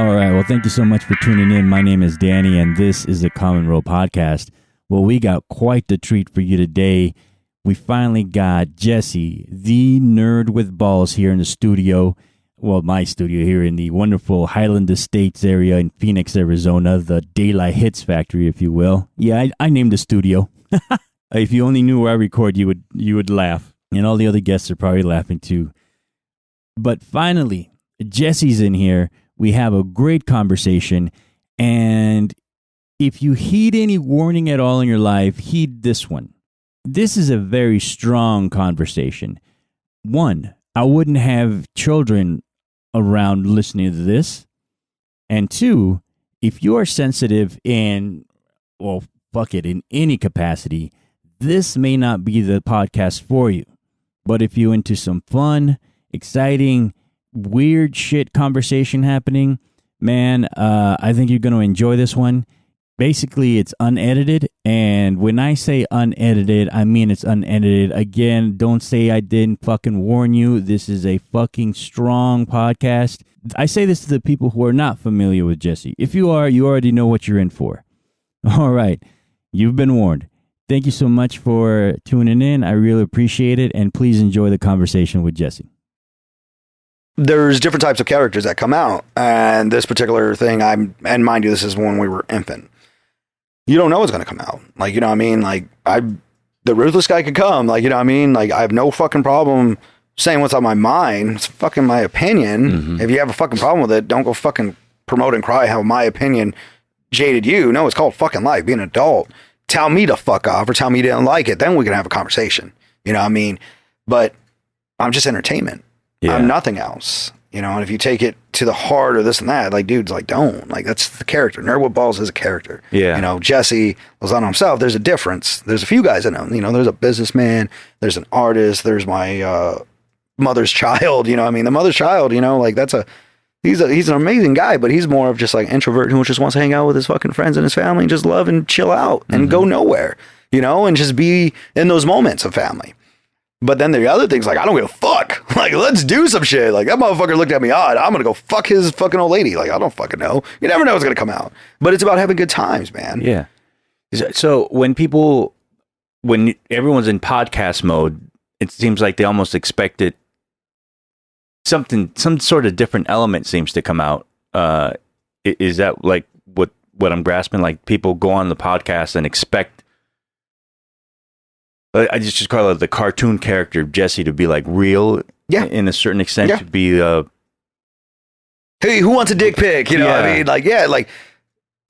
All right. Well, thank you so much for tuning in. My name is Danny, and this is the Common Roll Podcast. Well, we got quite the treat for you today. We finally got Jesse, the nerd with balls, here in the studio. Well, my studio here in the wonderful Highland Estates area in Phoenix, Arizona, the Daylight Hits Factory, if you will. Yeah, I named the studio. If you only knew where I record, you would laugh. And all the other guests are probably laughing too. But finally, Jesse's in here. We have a great conversation. And if you heed any warning at all in your life, heed this one. This is a very strong conversation. One, I wouldn't have children around listening to this. And two, if you are sensitive in any capacity, this may not be the podcast for you. But if you're into some fun, exciting, weird shit conversation happening, man, I think you're going to enjoy this one. Basically, it's unedited, and when I say unedited, I mean it's unedited. Again, don't say I didn't fucking warn you. This is a fucking strong podcast. I say this to the people who are not familiar with Jesse. If you are, you already know what you're in for. All right, you've been warned. Thank you so much for tuning in. I really appreciate it, and please enjoy the conversation with Jesse. There's different types of characters that come out, and this particular thing, and mind you, this is when we were infant. You don't know what's going to come out. Like, you know what I mean? Like, the ruthless guy could come. Like, you know what I mean? Like, I have no fucking problem saying what's on my mind. It's fucking my opinion. Mm-hmm. If you have a fucking problem with it, don't go fucking promote and cry how my opinion jaded you. No, it's called fucking life, being an adult. Tell me to fuck off or tell me you didn't like it. Then we can have a conversation. You know what I mean? But I'm just entertainment. Yeah. I'm nothing else. You know, and if you take it to the heart or this and that, like, dudes, like, don't. Like, that's the character. Nerd with Balls is a character. Yeah. You know, Jesse Lozano himself, there's a difference. There's a few guys I know. You know, there's a businessman, there's an artist, there's my mother's child. You know what I mean? The mother's child, you know, like, he's an amazing guy, but he's more of just like introvert who just wants to hang out with his fucking friends and his family and just love and chill out and go nowhere, you know, and just be in those moments of family. But then the other thing's like, I don't give a fuck. Like, let's do some shit. Like, that motherfucker looked at me odd. I'm going to go fuck his fucking old lady. Like, I don't fucking know. You never know what's going to come out. But it's about having good times, man. Yeah. So when everyone's in podcast mode, it seems like they almost expect it. Some sort of different element seems to come out. Is that like what I'm grasping? Like, people go on the podcast and expect, I just call it the cartoon character Jesse to be like real, in a certain extent, to be hey, who wants a dick pic? You know what I mean? Like, like,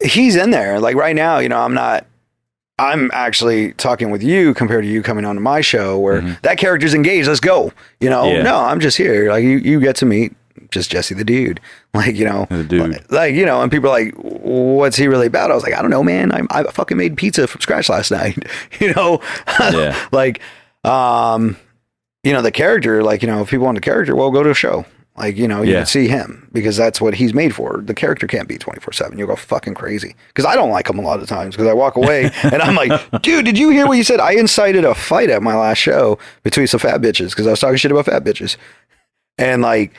he's in there. Like, right now, you know, I'm actually talking with you compared to you coming onto my show where that character's engaged. Let's go. You know, no, I'm just here. Like, you get to meet just Jesse the dude. Like, you know, like, you know, and people are like, what's he really about? I was like, I don't know, man. I fucking made pizza from scratch last night. You know, like, you know, the character, like, you know, if people want the character, well, go to a show. Like, you know, you can see him because that's what he's made for. The character can't be 24/7. You'll go fucking crazy. Because I don't like him a lot of times because I walk away and I'm like, dude, did you hear what you said? I incited a fight at my last show between some fat bitches because I was talking shit about fat bitches. And like,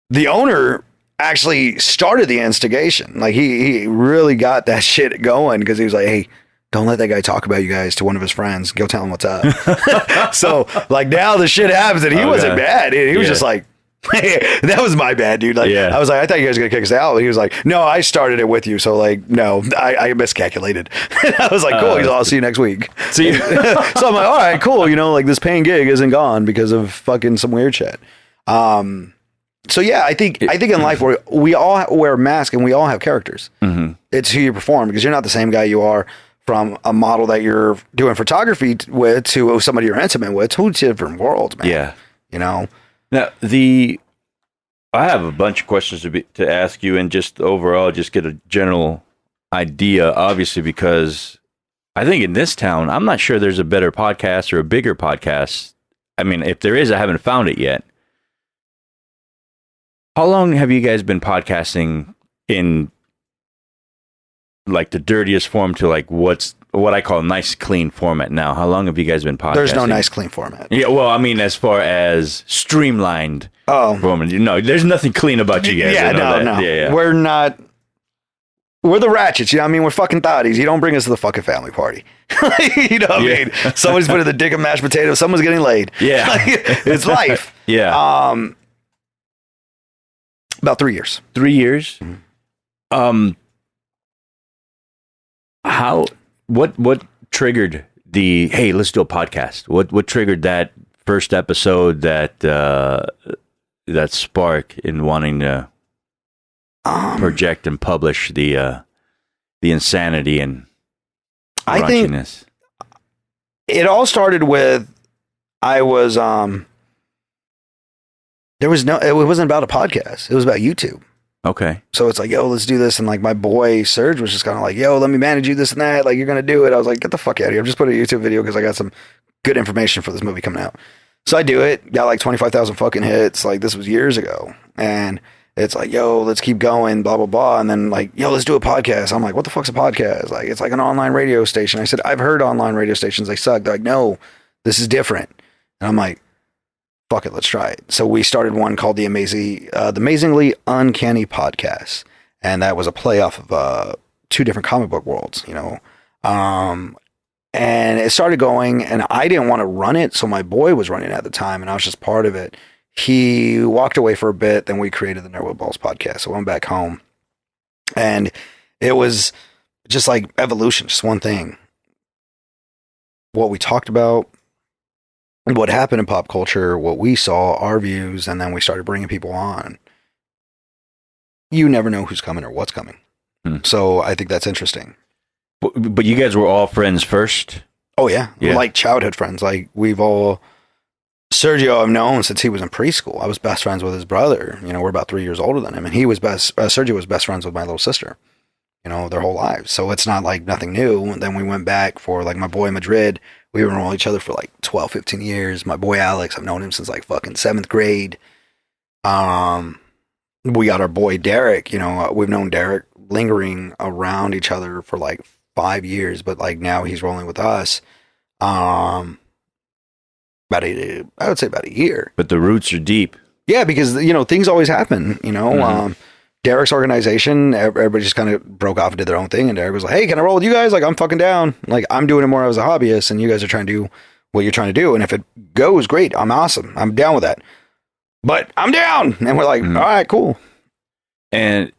the owner actually started the instigation. Like, he really got that shit going because he was like, hey, don't let that guy talk about you guys to one of his friends. Go tell him what's up. So, like, now the shit happens and he wasn't bad. He was just like, hey, that was my bad, dude. Like, I was like, I thought you guys were going to kick us out. And he was like, no, I started it with you. So, like, no, I miscalculated. I was like, cool. He's all, I'll see you next week. So I'm like, all right, cool. You know, like, this paying gig isn't gone because of fucking some weird shit. So yeah, I think in life we all wear a mask and we all have characters. It's who you perform because you're not the same guy you are from a model that you're doing photography with to somebody you're intimate with. Two different worlds, man. Yeah, you know. Now I have a bunch of questions to ask you and just overall just get a general idea. Obviously, because I think in this town, I'm not sure there's a better podcast or a bigger podcast. I mean, if there is, I haven't found it yet. How long have you guys been podcasting in like the dirtiest form to like what's what I call a nice, clean format now. How long have you guys been podcasting? There's no nice, clean format. Yeah, well, I mean, as far as streamlined format, there's nothing clean about you guys. Yeah, no. Yeah. We're not. We're the ratchets, you know what I mean? We're fucking thotties. You don't bring us to the fucking family party. You know what I mean? Somebody's putting the dick in mashed potatoes. Someone's getting laid. Yeah. It's life. Yeah. About 3 years. 3 years? Mm-hmm. What triggered the, hey, let's do a podcast? What triggered that first episode, that spark in wanting to project and publish the insanity and raunchiness? I think it all started with, it wasn't about a podcast. It was about YouTube. Okay. So it's like, yo, let's do this. And like my boy Serge was just kind of like, yo, let me manage you this and that. Like, you're going to do it. I was like, get the fuck out of here. I'm just putting a YouTube video because I got some good information for this movie coming out. So I do it. Got like 25,000 fucking hits. Like, this was years ago. And it's like, yo, let's keep going, blah, blah, blah. And then like, yo, let's do a podcast. I'm like, what the fuck's a podcast? Like, it's like an online radio station. I said, I've heard online radio stations. They suck. They're like, no, this is different. And I'm like, fuck it, let's try it. So we started one called the Amazingly Uncanny Podcast. And that was a play off of 2 different comic book worlds, you know. And it started going, and I didn't want to run it, so my boy was running it at the time, and I was just part of it. He walked away for a bit, then we created the Nerd with Balls podcast. So I went back home, and it was just like evolution, just one thing. What we talked about, what happened in pop culture, what we saw, our views, and then we started bringing people on. You never know who's coming or what's coming. So I think that's interesting. But you guys were all friends first? Oh, yeah. Like childhood friends. Like, Sergio I've known since he was in preschool. I was best friends with his brother. You know, we're about 3 years older than him. And Sergio was best friends with my little sister, you know, their whole lives. So it's not like nothing new. And then we went back for like my boy Madrid. We were around each other for like 12, 15 years. My boy Alex, I've known him since like fucking 7th grade. We got our boy Derek, you know, we've known Derek lingering around each other for like 5 years, but like now he's rolling with us. I would say about a year. But the roots are deep. Yeah, because, you know, things always happen, you know. Mm-hmm. Derek's organization, everybody just kind of broke off and did their own thing. And Derek was like, hey, can I roll with you guys? Like, I'm fucking down. Like, I'm doing it more as a hobbyist, and you guys are trying to do what you're trying to do. And if it goes, great. I'm awesome. I'm down with that. But I'm down. And we're like, all right, cool. And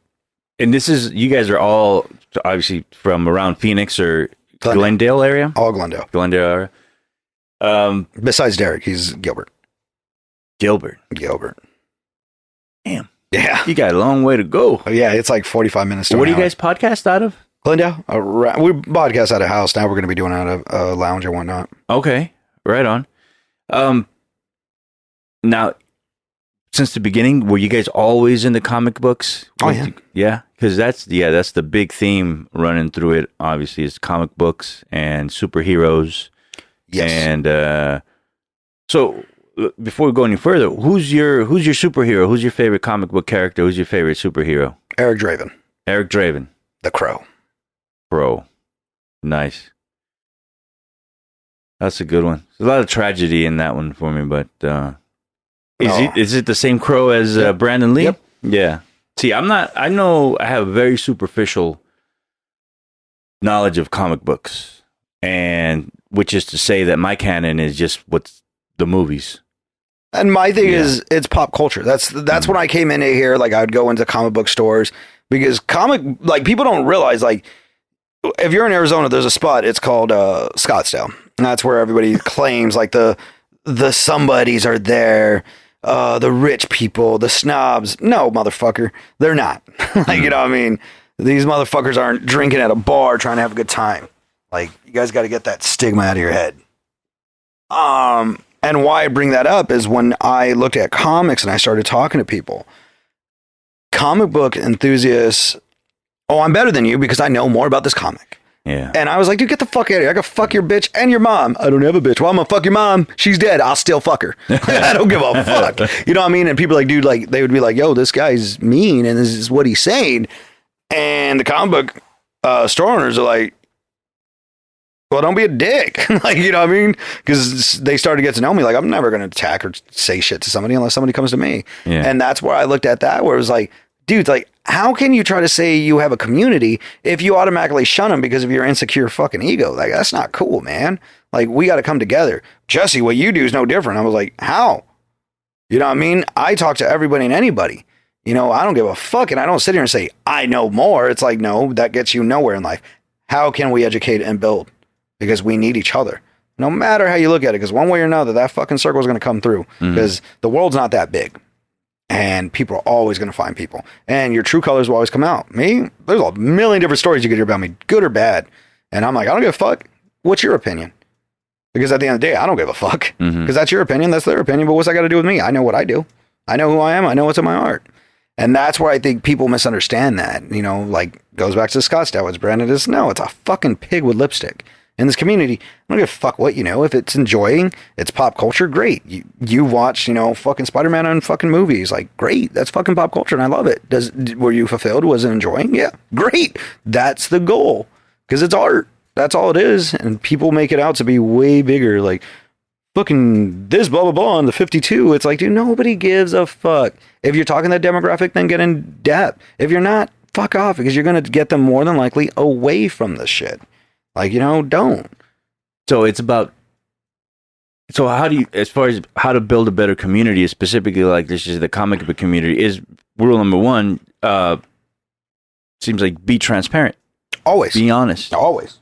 this is, you guys are all obviously from around Phoenix or Glendale area? All Glendale. Glendale area. Besides Derek, he's Gilbert. Gilbert. Damn. Yeah. You got a long way to go. Oh, yeah, it's like 45 minutes to What do you guys podcast out of? Glendale. We podcast out of house. Now we're going to be doing out of a lounge and whatnot. Okay. Right on. Now, since the beginning, were you guys always into comic books? Oh, yeah. Yeah? Because that's the big theme running through it, obviously, is comic books and superheroes. Yes. And so, before we go any further, who's your superhero? Who's your favorite comic book character? Who's your favorite superhero? Eric Draven. Eric Draven. The Crow. Nice. That's a good one. There's a lot of tragedy in that one for me, but is it the same Crow as Brandon Lee? Yep. Yeah. See, I know I have very superficial knowledge of comic books, and which is to say that my canon is just what's the movies. And my thing is, it's pop culture. That's when I came into here. Like, I would go into comic book stores because people don't realize, like, if you're in Arizona, there's a spot. It's called Scottsdale, and that's where everybody claims like the somebodies are there, the rich people, the snobs. No, motherfucker, they're not. Like, you know what I mean? These motherfuckers aren't drinking at a bar trying to have a good time. Like, you guys got to get that stigma out of your head. And why I bring that up is when I looked at comics and I started talking to people, comic book enthusiasts, I'm better than you because I know more about this comic. Yeah. And I was like, dude, get the fuck out of here. I gotta fuck your bitch and your mom. I don't have a bitch. Well, I'm gonna fuck your mom. She's dead. I'll still fuck her. I don't give a fuck. You know what I mean? And people like, dude, like, they would be like, yo, this guy's mean and this is what he's saying. And the comic book store owners are like, well, don't be a dick. Like, you know what I mean? Because they started to get to know me. Like, I'm never going to attack or say shit to somebody unless somebody comes to me. Yeah. And that's where I looked at that, where it was like, dude, like, how can you try to say you have a community if you automatically shun them because of your insecure fucking ego? Like, that's not cool, man. Like, we got to come together. Jesse, what you do is no different. I was like, how? You know what I mean? I talk to everybody and anybody. You know, I don't give a fuck. And I don't sit here and say, I know more. It's like, no, that gets you nowhere in life. How can we educate and build? Because we need each other. No matter how you look at it, because one way or another, that fucking circle is going to come through. Because the world's not that big. And people are always going to find people. And your true colors will always come out. Me, there's a million different stories you could hear about me, good or bad. And I'm like, I don't give a fuck. What's your opinion? Because at the end of the day, I don't give a fuck. Because that's your opinion. That's their opinion. But what's that got to do with me? I know what I do. I know who I am. I know what's in my heart. And that's where I think people misunderstand that. You know, like, goes back to the Scottsdale. What's branded as, no, it's a fucking pig with lipstick. In this community, I don't give a fuck what you know. If it's enjoying, it's pop culture, great. You watched, you know, fucking Spider-Man on fucking movies, like, great. That's fucking pop culture, and I love it. Were you fulfilled? Was it enjoying? Yeah, great. That's the goal, because it's art. That's all it is, and people make it out to be way bigger. Like, fucking this blah blah blah on the 52. It's like, dude, nobody gives a fuck. If you're talking that demographic, then get in depth. If you're not, fuck off, because you're gonna get them more than likely away from this shit. Like, you know, don't. So it's about, so how do you, as far as how to build a better community, specifically like this is the comic book community, is rule number one, seems like be transparent. Always. Be honest. Always.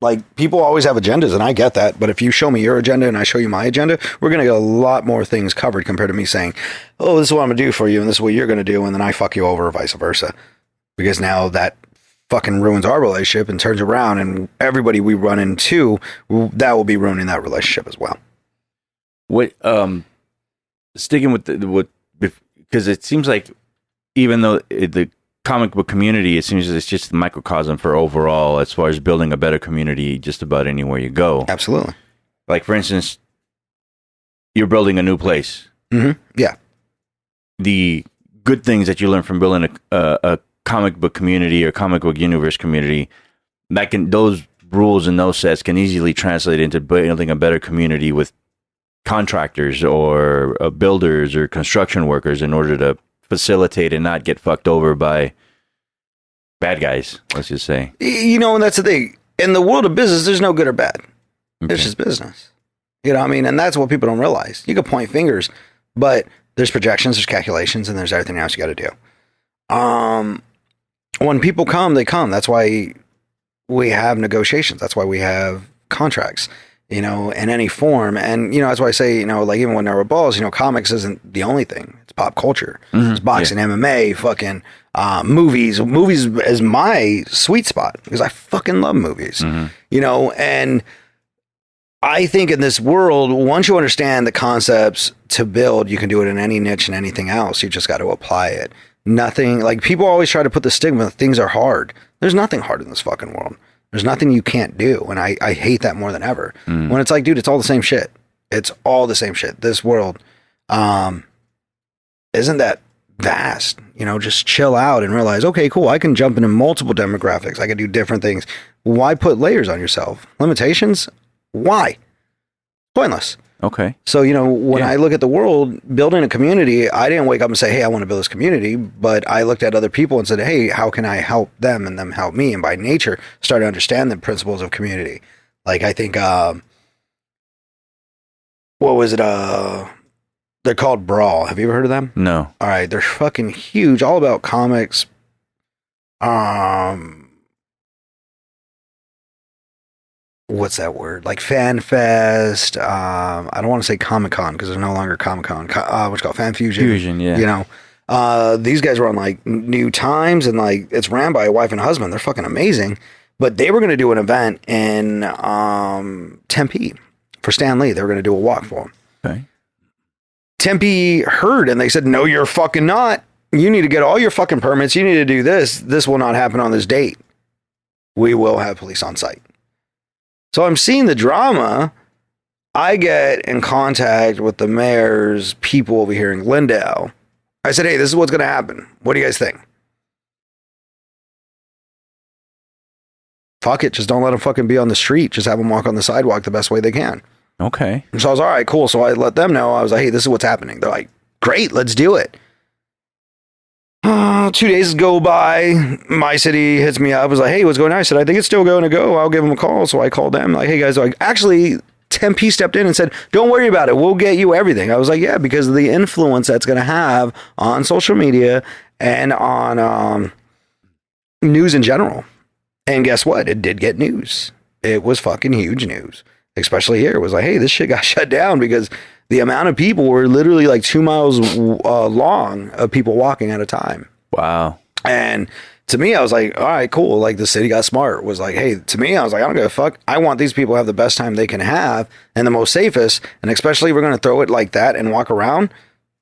Like, people always have agendas, and I get that. But if you show me your agenda and I show you my agenda, we're going to get a lot more things covered compared to me saying, oh, this is what I'm going to do for you, and this is what you're going to do, and then I fuck you over, or vice versa. Because now that fucking ruins our relationship and turns around, and everybody we run into, that will be ruining that relationship as well. What sticking with because it seems like even though the comic book community, it seems it's just the microcosm for overall as far as building a better community just about anywhere you go. Absolutely. Like, for instance, you're building a new place. Yeah. The good things that you learn from building a comic book community or comic book universe community, those rules and those sets can easily translate into building a better community with contractors or builders or construction workers in order to facilitate and not get fucked over by bad guys, let's just say. You know, and that's the thing. In the world of business, there's no good or bad. Okay. It's just business. You know what I mean? And that's what people don't realize. You can point fingers, but there's projections, there's calculations, and there's everything else you got to do. When people come, they come. That's why we have negotiations. That's why we have contracts, you know, in any form. And, you know, that's why I say, you know, like, even when there were balls, you know, comics isn't the only thing. It's pop culture. It's boxing, MMA, fucking movies. Movies is my sweet spot because I fucking love movies, you know. And I think in this world, once you understand the concepts to build, you can do it in any niche and anything else. You just got to apply it. Nothing, like, people always try to put the stigma that things are hard. There's nothing hard in this fucking world. There's nothing you can't do. And I hate that more than ever. When it's like, dude, it's all the same shit. It's all the same shit. This world isn't that vast. You know, just chill out and realize, okay, cool, I can jump into multiple demographics. I can do different things. Why put layers on yourself? Limitations? Why? Pointless. Okay. So, you know, when I look at the world, building a community, I didn't wake up and say, hey, I want to build this community, but I looked at other people and said, hey, how can I help them and them help me? And by nature, started to understand the principles of community. Like, I think, what was it? They're called Brawl. Have you ever heard of them? No. All right. They're fucking huge, all about comics. What's that word? Like Fan Fest. I don't want to say Comic Con because there's no longer Comic Con. What's called Fan Fusion. Fusion, yeah. You know, these guys were on like New Times, and like it's ran by a wife and husband. They're fucking amazing. But they were going to do an event in Tempe for Stan Lee. They were going to do a walk for him. Okay. Tempe heard, and they said, "No, you're fucking not. You need to get all your fucking permits. You need to do this. This will not happen on this date. We will have police on site." So I'm seeing the drama. I get in contact with the mayor's people over here in Glendale. I said, hey, this is what's going to happen. What do you guys think? fuck it. Just don't let them fucking be on the street. Just have them walk on the sidewalk the best way they can. Okay. So I was all right, cool. So I let them know. I was like, hey, this is what's happening. They're like, great, let's do it. 2 days go by. My city hits me up. I was like, hey, what's going on? I said, I think it's still going to go. I'll give them a call. So I called them like, hey guys, like actually Tempe stepped in and said, don't worry about it. We'll get you everything. I was like, yeah, because of the influence that's going to have on social media and on news in general. And guess what? It did get news. It was fucking huge news, especially here. It was like, hey, this shit got shut down because the amount of people were literally like 2 miles long of people walking at a time. Wow. And to me, I was like, all right, cool. Like the city got smart. Was like, hey, to me, I was like, I don't give a fuck. I want these people to have the best time they can have and the most safest. And especially if we're going to throw it like that and walk around,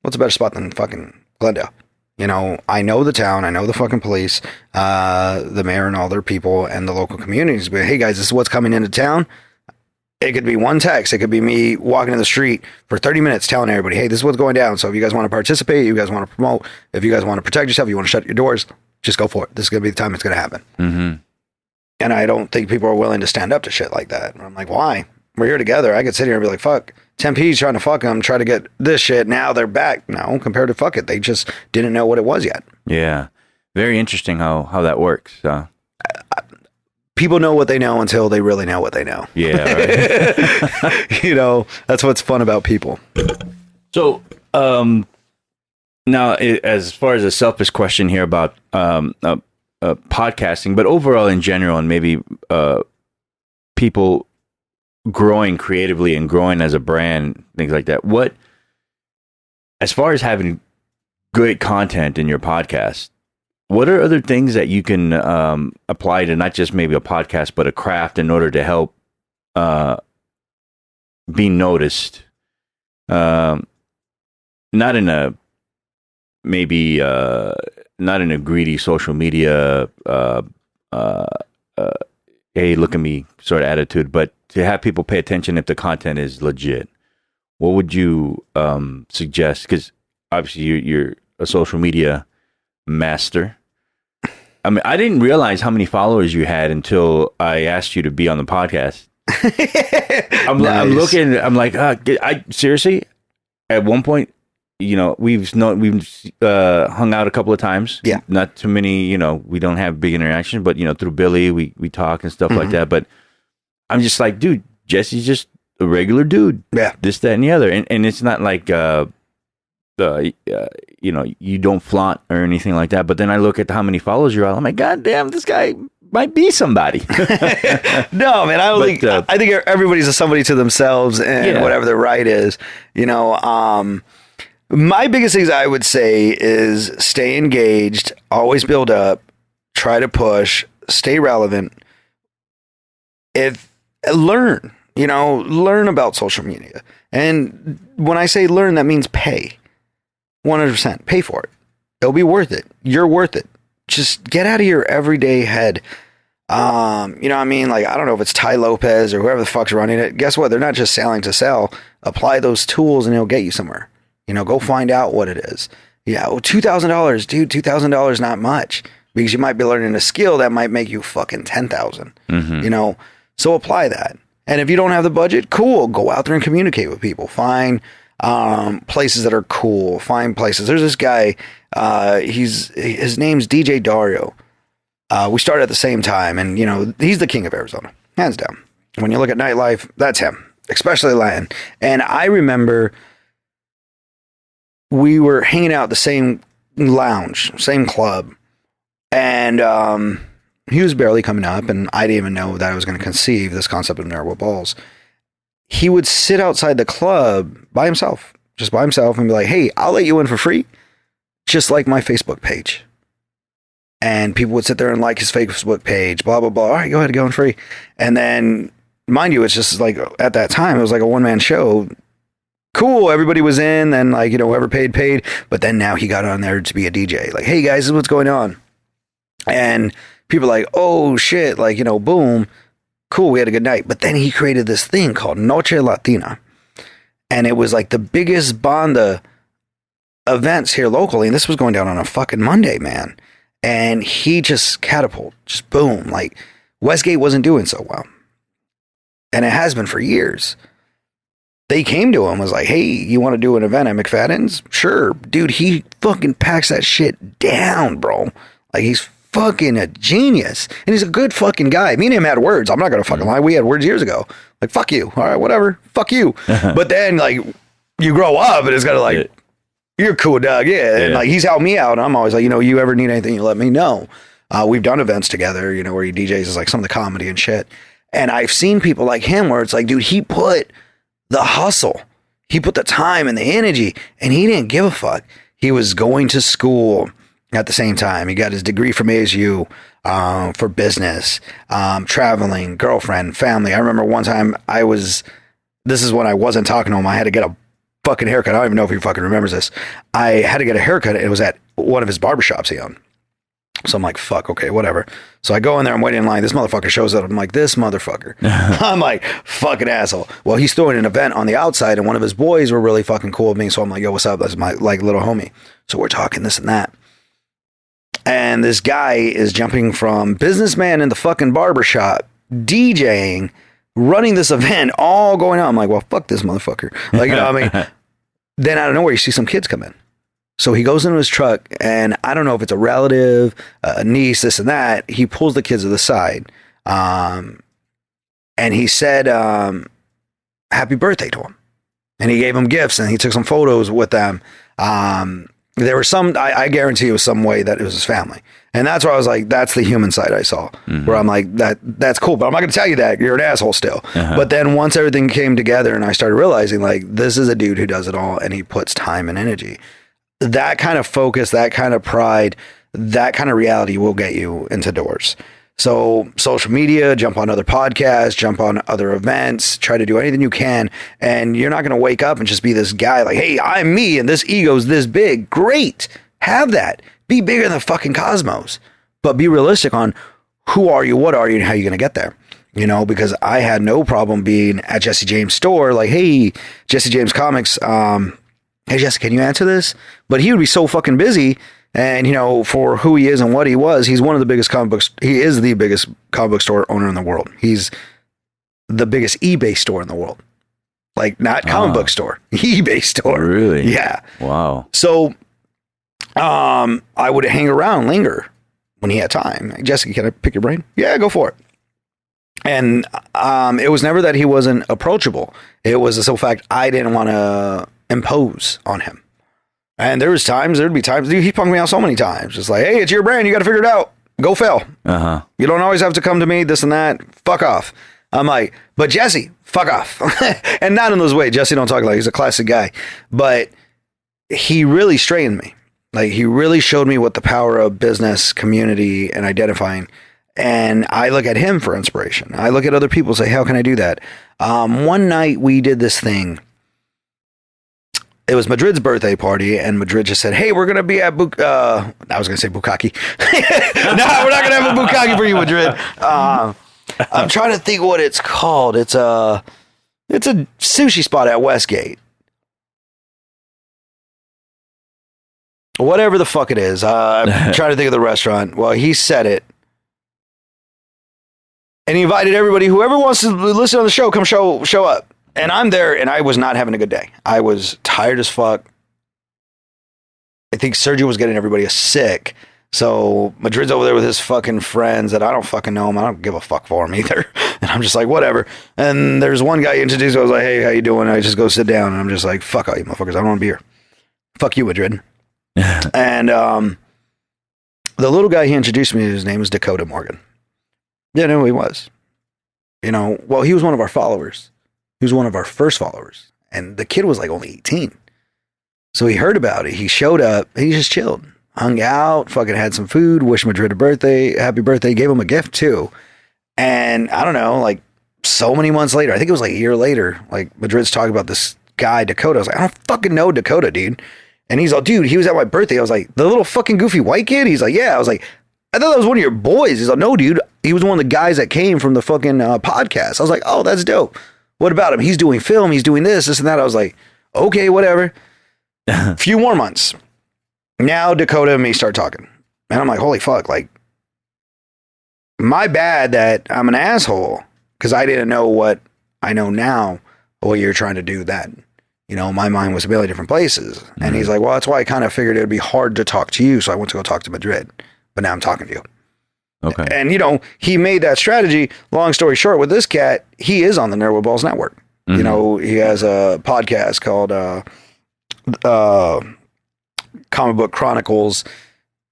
what's a better spot than fucking Glendale? You know, I know the town, I know the fucking police, the mayor and all their people and the local communities. But hey guys, this is what's coming into town. It could be one text. It could be me walking in the street for 30 minutes telling everybody, hey, this is what's going down. So if you guys want to participate, you guys want to promote, if you guys want to protect yourself, you want to shut your doors, just go for it. This is going to be the time it's going to happen. Mm-hmm. And I don't think people are willing to stand up to shit like that. And I'm like, why? We're here together. I could sit here and be like, fuck, Tempe's trying to fuck them, try to get this shit. Now they're back. No, compared to fuck it. They just didn't know what it was yet. Yeah. Very interesting how that works. People know what they know until they really know what they know. Yeah. Right. You know, that's what's fun about people. So, now, as far as a selfish question here about podcasting, but overall in general, and maybe people growing creatively and growing as a brand, things like that. What, as far as having great content in your podcast, what are other things that you can apply to not just maybe a podcast, but a craft in order to help be noticed? Not in a maybe not in a greedy social media, hey, look at me sort of attitude, but to have people pay attention if the content is legit. What would you suggest? Because obviously you're a social media master. I mean, I didn't realize how many followers you had until I asked you to be on the podcast. I'm looking. I'm like, I seriously. At one point, you know, we've hung out a couple of times. Yeah, not too many. You know, we don't have big interaction, but you know, through Billy, we talk and stuff like that. But I'm just like, dude, Jesse's just a regular dude. Yeah, this, that, and the other, and it's not like you know, you don't flaunt or anything like that. But then I look at how many followers you're on. I'm like, God damn, this guy might be somebody. No, man, I don't think. I think everybody's a somebody to themselves, and whatever their right is. You know, my biggest things I would say is stay engaged, always build up, try to push, stay relevant. Learn, you know, learn about social media. And when I say learn, that means pay. 100%. Pay for it. It'll be worth it. You're worth it. Just get out of your everyday head. You know what I mean? Like, I don't know if it's Ty Lopez or whoever the fuck's running it. Guess what? They're not just selling to sell. Apply those tools and it'll get you somewhere. You know, go find out what it is. Yeah, well, $2,000, dude. $2,000 not much, because you might be learning a skill that might make you fucking 10,000. You know, so apply that. And if you don't have the budget, cool. Go out there and communicate with people. Find places that are cool. Find places. There's this guy. His name's DJ Dario. We started at the same time, and you know, he's the king of Arizona, hands down. When you look at nightlife, that's him, especially Latin. And I remember we were hanging out at the same lounge, same club, and he was barely coming up, and I didn't even know that I was going to conceive this concept of Nerd with Balls. He would sit outside the club by himself, just by himself, and be like, hey, I'll let you in for free, just like my Facebook page. And people would sit there and like his Facebook page, blah, blah, blah. All right, go ahead, go in free. And then, mind you, it's just like, at that time, it was like a one-man show. Cool, everybody was in, and like, you know, whoever paid. But then now he got on there to be a DJ. Like, hey guys, this is what's going on. And people are like, oh shit, like, you know, boom. Cool, we had a good night. But then he created this thing called Noche Latina. And it was like the biggest banda events here locally. And this was going down on a fucking Monday, man. And he just catapulted, just boom. Like, Westgate wasn't doing so well. And it has been for years. They came to him, was like, hey, you want to do an event at McFadden's? Sure. Dude, he fucking packs that shit down, bro. Like, he's fucking a genius. And he's a good fucking guy. Me and him had words. I'm not going to fucking lie. We had words years ago. Like, fuck you. All right, whatever. Fuck you. But then, like, you grow up and it's kind of like, you're cool, Doug. Yeah. And, like, he's helped me out. And I'm always like, you know, you ever need anything, you let me know. We've done events together, you know, where he DJs is like some of the comedy and shit. And I've seen people like him where it's like, dude, he put the hustle, he put the time and the energy, and he didn't give a fuck. He was going to school at the same time. He got his degree from ASU for business, traveling, girlfriend, family. I remember one time this is when I wasn't talking to him. I had to get a fucking haircut. I don't even know if he fucking remembers this. I had to get a haircut. It was at one of his barbershops he owned. So I'm like, fuck, okay, whatever. So I go in there, I'm waiting in line. This motherfucker shows up. I'm like, this motherfucker. I'm like, fucking asshole. Well, he's throwing an event on the outside, and one of his boys were really fucking cool with me. So I'm like, yo, what's up? That's my like little homie. So we're talking this and that. And this guy is jumping from businessman in the fucking barbershop, DJing, running this event, all going on. I'm like, well, fuck this motherfucker. Like, you know what I mean? Then out of nowhere, you see some kids come in. So he goes into his truck, and I don't know if it's a relative, a niece, this and that. He pulls the kids to the side, and he said, happy birthday to him. And he gave them gifts, and he took some photos with them. There was some, I guarantee it was some way that it was his family. And that's where I was like, that's the human side I saw, where I'm like, that's cool, but I'm not going to tell you that. You're an asshole still. But then once everything came together and I started realizing, like, this is a dude who does it all, and he puts time and energy. That kind of focus, that kind of pride, that kind of reality will get you into doors. So social media, jump on other podcasts, jump on other events, try to do anything you can. And you're not going to wake up and just be this guy like, hey, I'm me and this ego's this big. Great. Have that. Be bigger than the fucking cosmos. But be realistic on who are you, what are you, and how you're going to get there. You know, because I had no problem being at Jesse James' store. Like, hey, Jesse James Comics, hey, Jesse, can you answer this? But he would be so fucking busy. And, you know, for who he is and what he was, he's one of the biggest comic books. He is the biggest comic book store owner in the world. He's the biggest eBay store in the world. Like, not comic book store, eBay store. Really? Yeah. Wow. So I would hang around, linger when he had time. Like, Jesse, can I pick your brain? Yeah, go for it. And it was never that he wasn't approachable. It was the simple fact I didn't want to impose on him. And there'd be times, dude, he punked me out so many times. Just like, hey, it's your brand. You got to figure it out. Go fail. You don't always have to come to me, this and that. Fuck off. I'm like, but Jesse, fuck off. And not in those ways. Jesse don't talk like he's a classic guy. But he really straightened me. Like, he really showed me what the power of business, community, and identifying. And I look at him for inspiration. I look at other people and say, how can I do that? One night we did this thing. It was Madrid's birthday party, and Madrid just said, hey, we're going to be at I was going to say Bukkake. No, we're not going to have a Bukkake for you, Madrid. I'm trying to think what it's called. It's a sushi spot at Westgate. Whatever the fuck it is. I'm trying to think of the restaurant. Well, he said it. And he invited everybody, whoever wants to listen on the show, come show up. And I'm there, and I was not having a good day. I was tired as fuck. I think Sergio was getting everybody sick. So Madrid's over there with his fucking friends that I don't fucking know him. I don't give a fuck for him either. And I'm just like, whatever. And there's one guy introduced me. I was like, hey, how you doing? I just go sit down. And I'm just like, fuck all you motherfuckers. I don't want to be here. Fuck you, Madrid. And the little guy he introduced me to, his name was Dakota Morgan. Didn't know who he was. You know, well, he was one of our followers. He was one of our first followers. And the kid was like only 18. So he heard about it. He showed up. He just chilled. Hung out. Fucking had some food. Wished Madrid a birthday. Happy birthday. Gave him a gift too. And I don't know, like so many months later, I think it was like a year later, like Madrid's talking about this guy, Dakota. I was like, I don't fucking know Dakota, dude. And he's all, dude, he was at my birthday. I was like, the little fucking goofy white kid? He's like, yeah. I was like, I thought that was one of your boys. He's like, no, dude. He was one of the guys that came from the fucking podcast. I was like, oh, that's dope. What about him? He's doing film. He's doing this and that. I was like, okay, whatever. Few more months. Now Dakota and me start talking. And I'm like, holy fuck. Like, my bad that I'm an asshole because I didn't know what I know now, what you're trying to do then. You know, my mind was a million different places. And he's like, well, that's why I kind of figured it would be hard to talk to you. So I went to go talk to Madrid. But now I'm talking to you. Okay. And, you know, he made that strategy. Long story short, with this cat, he is on the Nerd with Balls network. You know, he has a podcast called Comic Book Chronicles.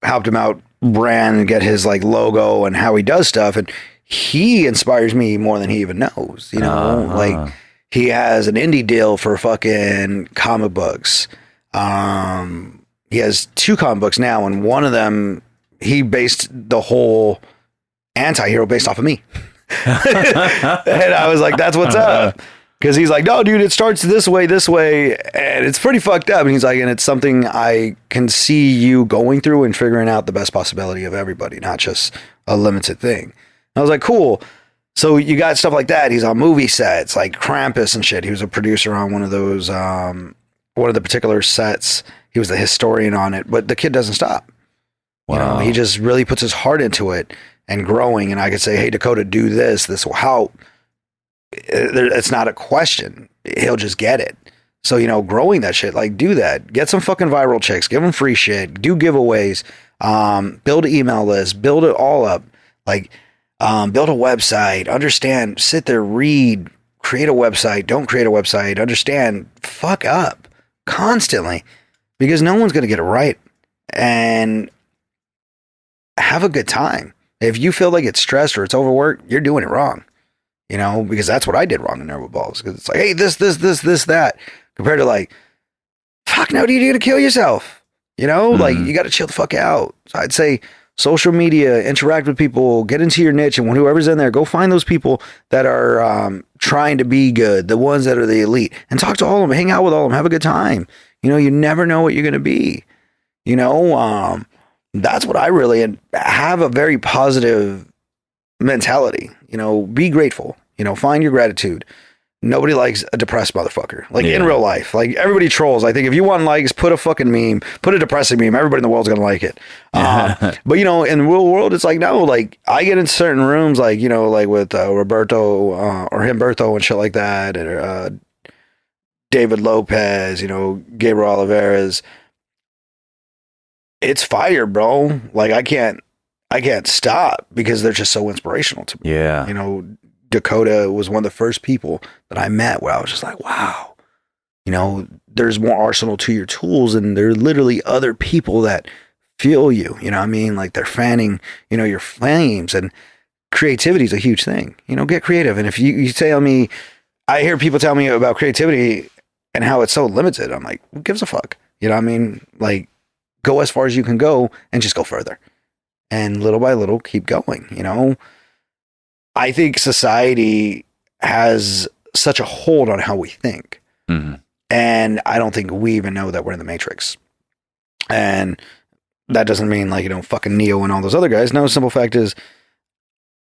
Helped him out, brand, and get his like logo and how he does stuff. And he inspires me more than he even knows. You know, like he has an indie deal for fucking comic books. He has 2 comic books now, and one of them, he based the whole anti-hero based off of me. And I was like, that's what's up. Because he's like, no, dude, it starts this way, and it's pretty fucked up. And he's like, and it's something I can see you going through and figuring out the best possibility of everybody, not just a limited thing. And I was like, cool. So you got stuff like that. He's on movie sets, like Krampus and shit. He was a producer on one of those, one of the particular sets. He was the historian on it, but the kid doesn't stop. Wow. You know, he just really puts his heart into it and growing. And I could say, hey, Dakota, do this. This will help. It's not a question. He'll just get it. So, you know, growing that shit, like do that. Get some fucking viral chicks. Give them free shit. Do giveaways. Build an email list. Build it all up. Like, build a website. Understand. Sit there, read. Create a website. Don't create a website. Understand. Fuck up constantly because no one's going to get it right. And have a good time. If you feel like it's stressed or it's overworked, you're doing it wrong. You know, because that's what I did wrong in Nerd with Balls. Because it's like, hey, this, that. Compared to like, fuck no, dude, you're going to kill yourself. You know, like you got to chill the fuck out. So I'd say social media, interact with people, get into your niche. And when whoever's in there, go find those people that are trying to be good, the ones that are the elite. And talk to all of them, hang out with all of them, have a good time. You know, you never know what you're going to be. You know, that's what I really have a very positive mentality. You know, be grateful, you know, find your gratitude. Nobody likes a depressed motherfucker. Like in real life, like everybody trolls. I think if you want likes, put a fucking meme, put a depressing meme. Everybody in the world's going to like it. But you know, in the real world, it's like, no, like I get in certain rooms, like, you know, like with Roberto or Humberto and shit like that. And David Lopez, you know, Gabriel Oliveras. It's fire, bro. Like I can't stop because they're just so inspirational to me. Yeah. You know, Dakota was one of the first people that I met where I was just like, wow, you know, there's more arsenal to your tools and there are literally other people that feel you, you know what I mean? Like they're fanning, you know, your flames, and creativity is a huge thing. You know, get creative. And if you tell me, I hear people tell me about creativity and how it's so limited. I'm like, who gives a fuck? You know what I mean? Like go as far as you can go and just go further. And little by little, keep going, you know? I think society has such a hold on how we think. And I don't think we even know that we're in the Matrix. And that doesn't mean like, you know, fucking Neo and all those other guys. No, the simple fact is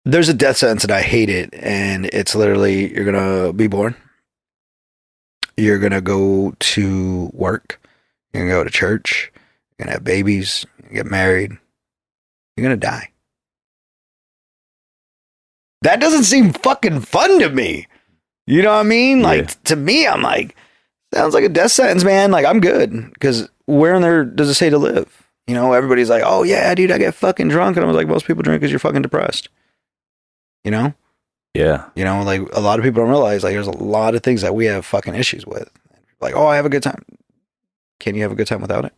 there's a death sentence and I hate it. And it's literally, you're going to be born. You're going to go to work. You're going to go to church. You're going to have babies. You're going to get married. You're going to die. That doesn't seem fucking fun to me. You know what I mean? Like, to me, I'm like, sounds like a death sentence, man. Like, I'm good. Because where in there does it say to live? You know, everybody's like, oh, yeah, dude, I get fucking drunk. And I was like, most people drink because you're fucking depressed. You know? Yeah. You know, like, a lot of people don't realize, like, there's a lot of things that we have fucking issues with. Like, oh, I have a good time. Can you have a good time without it?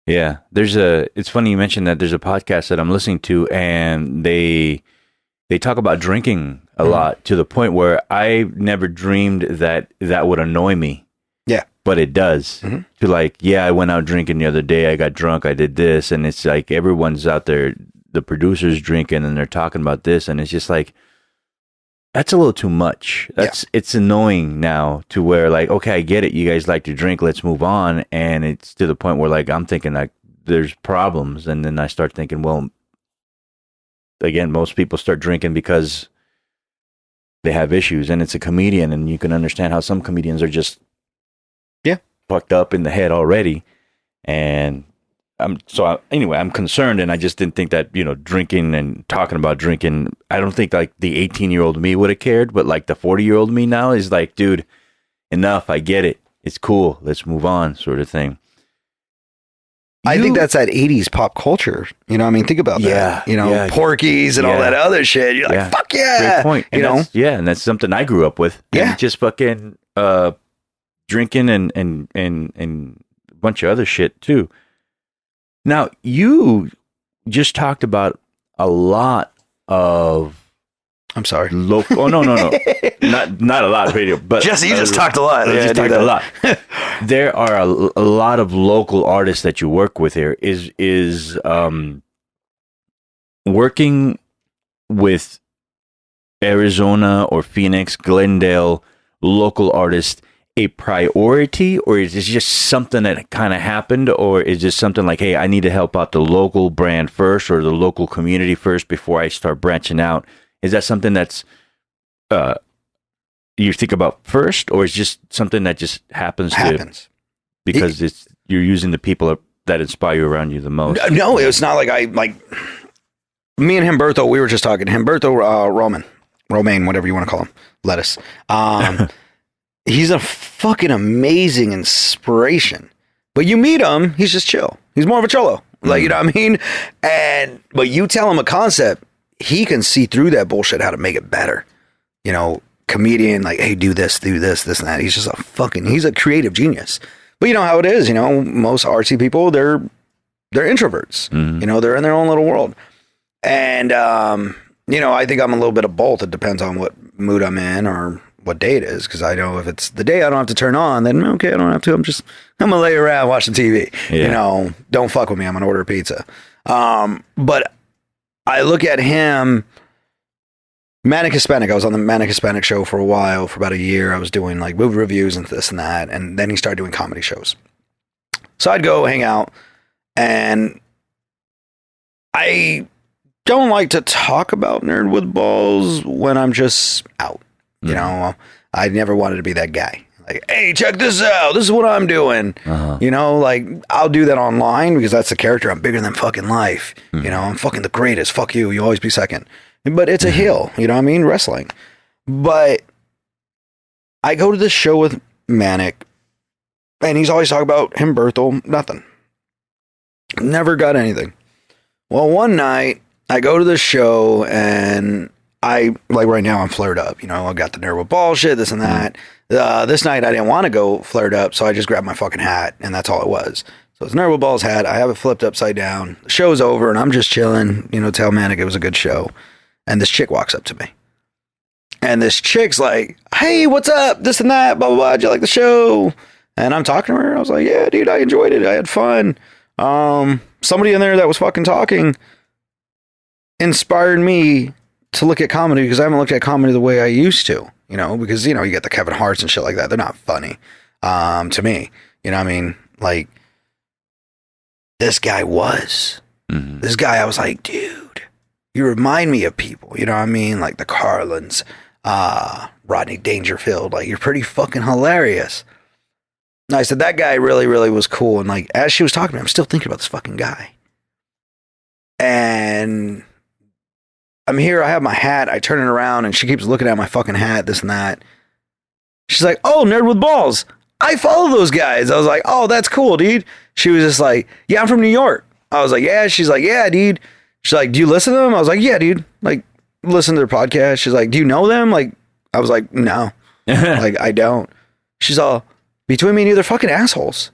Yeah. It's funny you mentioned that there's a podcast that I'm listening to, and they talk about drinking a lot to the point where I never dreamed that would annoy me. Yeah. But it does. To like, yeah, I went out drinking the other day. I got drunk. I did this. And it's like everyone's out there, the producers drinking and they're talking about this. And it's just like, that's a little too much. It's annoying now to where like, okay, I get it. You guys like to drink. Let's move on. And it's to the point where like, I'm thinking like there's problems. And then I start thinking, well, again, most people start drinking because they have issues, and it's a comedian, and you can understand how some comedians are just fucked up in the head already, and anyway, I'm concerned, and I just didn't think that, drinking and talking about drinking, I don't think like the 18-year-old me would have cared, but like the 40-year-old me now is like, dude, enough, I get it. It's cool. Let's move on, sort of thing. I think that's that 80s pop culture. You know, I mean, think about that. Porkies and all that other shit. You're like, fuck yeah. Great point. And that's something I grew up with. Yeah. And just fucking drinking and a bunch of other shit too. Now, you just talked about a lot of... I'm sorry. Local. Oh, no. not a lot of radio, but Jesse, you just talked a lot. Yeah, talked a lot. There are a lot of local artists that you work with here. Is working with Arizona or Phoenix, Glendale local artists a priority, or is this just something that kind of happened, or is this something like, hey, I need to help out the local brand first or the local community first before I start branching out? Is that something that's you think about first, or is just something that just happens because you're using the people that inspire you around you the most? No, it was not like me and Humberto, we were just talking. Humberto Romaine, whatever you want to call him, lettuce. He's a fucking amazing inspiration. But you meet him, he's just chill. He's more of a cholo. Like, you know what I mean? But you tell him a concept, he can see through that bullshit how to make it better. Comedian, like, hey, do this, and that. He's just he's a creative genius. But you know how it is, most artsy people, they're introverts. They're in their own little world. And, I think I'm a little bit of both. It depends on what mood I'm in or what day it is. Because I know if it's the day I don't have to turn on, then okay, I don't have to. I'm going to lay around watching TV. Yeah. Don't fuck with me. I'm going to order a pizza. But I look at him, Manic Hispanic. I was on the Manic Hispanic show for a while, for about a year. I was doing like movie reviews and this and that. And then he started doing comedy shows. So I'd go hang out, and I don't like to talk about Nerd with Balls when I'm just out. I never wanted to be that guy. Like, hey, check this out. This is what I'm doing. I'll do that online because that's the character. I'm bigger than fucking life. I'm fucking the greatest. Fuck you. You always be second. But it's a hill. You know what I mean? Wrestling. But I go to this show with Manic, and he's always talking about Humberto. Nothing. Never got anything. Well, one night, I go to the show, and right now I'm flared up. I got the Nerd with Balls shit, this and that. This night I didn't want to go flared up, so I just grabbed my fucking hat, and that's all it was. So it's Nerd with Balls hat. I have it flipped upside down. The show's over, and I'm just chilling. Tell Manic it was a good show. And this chick walks up to me. And this chick's like, hey, what's up? This and that, blah, blah, blah. Did you like the show? And I'm talking to her. I was like, yeah, dude, I enjoyed it. I had fun. Somebody in there that was fucking talking inspired me to look at comedy, because I haven't looked at comedy the way I used to, because, you get the Kevin Harts and shit like that. They're not funny, to me. You know what I mean? Like, this guy was. This guy, I was like, dude, you remind me of people, you know what I mean? Like the Carlins, Rodney Dangerfield. Like, you're pretty fucking hilarious. And I said, that guy really, really was cool. And like, as she was talking to me, I'm still thinking about this fucking guy. And I'm here, I have my hat, I turn it around, and she keeps looking at my fucking hat, this and that. She's like, oh, Nerd with Balls. I follow those guys. I was like, oh, that's cool, dude. She was just like, yeah, I'm from New York. I was like, yeah. She's like, yeah, dude. She's like, do you listen to them? I was like, yeah, dude. Like, listen to their podcast. She's like, do you know them? Like, I was like, no. Like, I don't. She's all, between me and you, they're fucking assholes.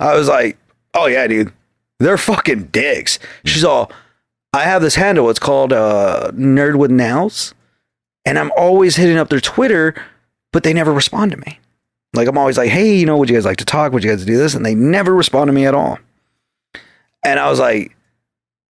I was like, oh, yeah, dude. They're fucking dicks. She's all, I have this handle. It's called Nerd with Nails. And I'm always hitting up their Twitter, but they never respond to me. Like, I'm always like, hey, would you guys like to talk? Would you guys do this? And they never respond to me at all. And I was like,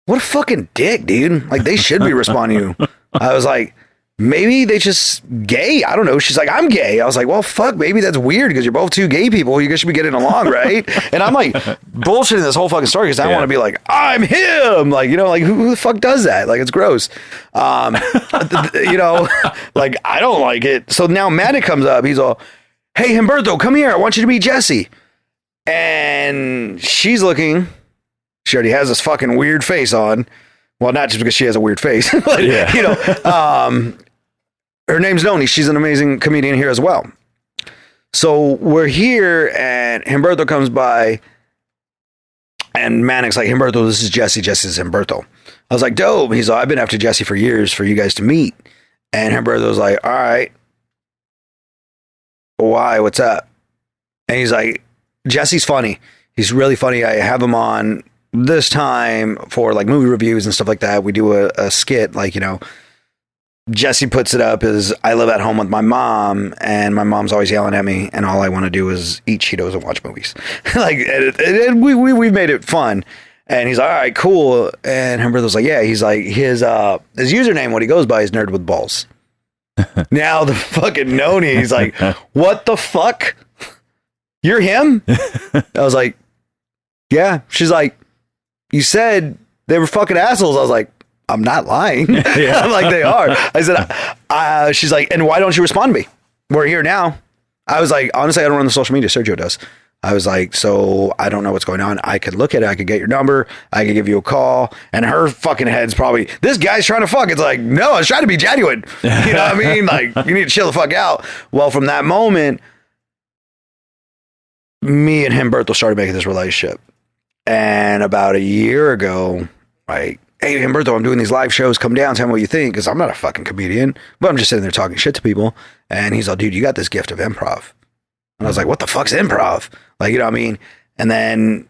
what a fucking dick, dude. Like, they should be responding to you. I was like, maybe they just gay. I don't know. She's like, I'm gay. I was like, well, fuck, maybe that's weird because you're both two gay people. You guys should be getting along, right? And I'm like bullshitting this whole fucking story because I want to be like, I'm him. Like, like who the fuck does that? Like, it's gross. Like, I don't like it. So now Manic comes up. He's all, hey, Humberto, come here. I want you to meet Jesse. And she's looking. She already has this fucking weird face on. Well, not just because she has a weird face, but, you know, her name's Noni. She's an amazing comedian here as well. So we're here and Humberto comes by and Manic's like, Humberto, this is Jesse. Jesse's Humberto. I was like, dope. He's like, I've been after Jesse for years for you guys to meet. And Humberto's like, all right. Why? What's up? And he's like, Jesse's funny. He's really funny. I have him on this time for like movie reviews and stuff like that. We do a skit, like, you know, Jesse puts it up as I live at home with my mom and my mom's always yelling at me and all I want to do is eat Cheetos and watch movies. Like, and we've made it fun. And he's like, all right, cool. And Humberto's like, yeah, he's like, his username, what he goes by is Nerd with Balls. Now the fucking Noni, he's like, what the fuck? You're him? I was like, yeah. She's like, you said they were fucking assholes. I was like, I'm not lying. Yeah. I'm like, they are. I said, she's like, and why don't you respond to me? We're here now. I was like, honestly, I don't run the social media. Sergio does. I was like, so I don't know what's going on. I could look at it. I could get your number. I could give you a call. And her fucking head's probably, this guy's trying to fuck. It's like, no, I was trying to be genuine. You know what I mean? Like, you need to chill the fuck out. Well, from that moment, me and Humberto started making this relationship. And about a year ago, like, hey, Humberto, I'm doing these live shows. Come down, tell me what you think. Because I'm not a fucking comedian, but I'm just sitting there talking shit to people. And he's like, dude, you got this gift of improv. And I was like, what the fuck's improv? Like, you know what I mean? And then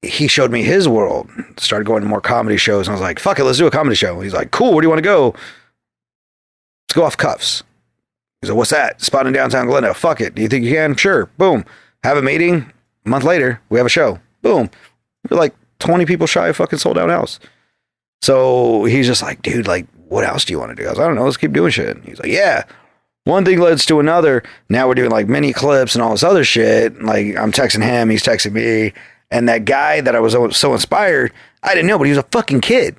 he showed me his world, started going to more comedy shows. And I was like, fuck it, let's do a comedy show. He's like, cool, where do you want to go? Let's go off cuffs. He's like, what's that? Spot in downtown Glendale. Fuck it. Do you think you can? Sure. Boom. Have a meeting. A month later, we have a show. Boom. We're like 20 people shy of fucking sold out house. So he's just like, dude, like, what else do you want to do? I was like, I don't know. Let's keep doing shit. And he's like, yeah. One thing leads to another. Now we're doing like mini clips and all this other shit. Like, I'm texting him, he's texting me. And that guy that I was so inspired, I didn't know, but he was a fucking kid.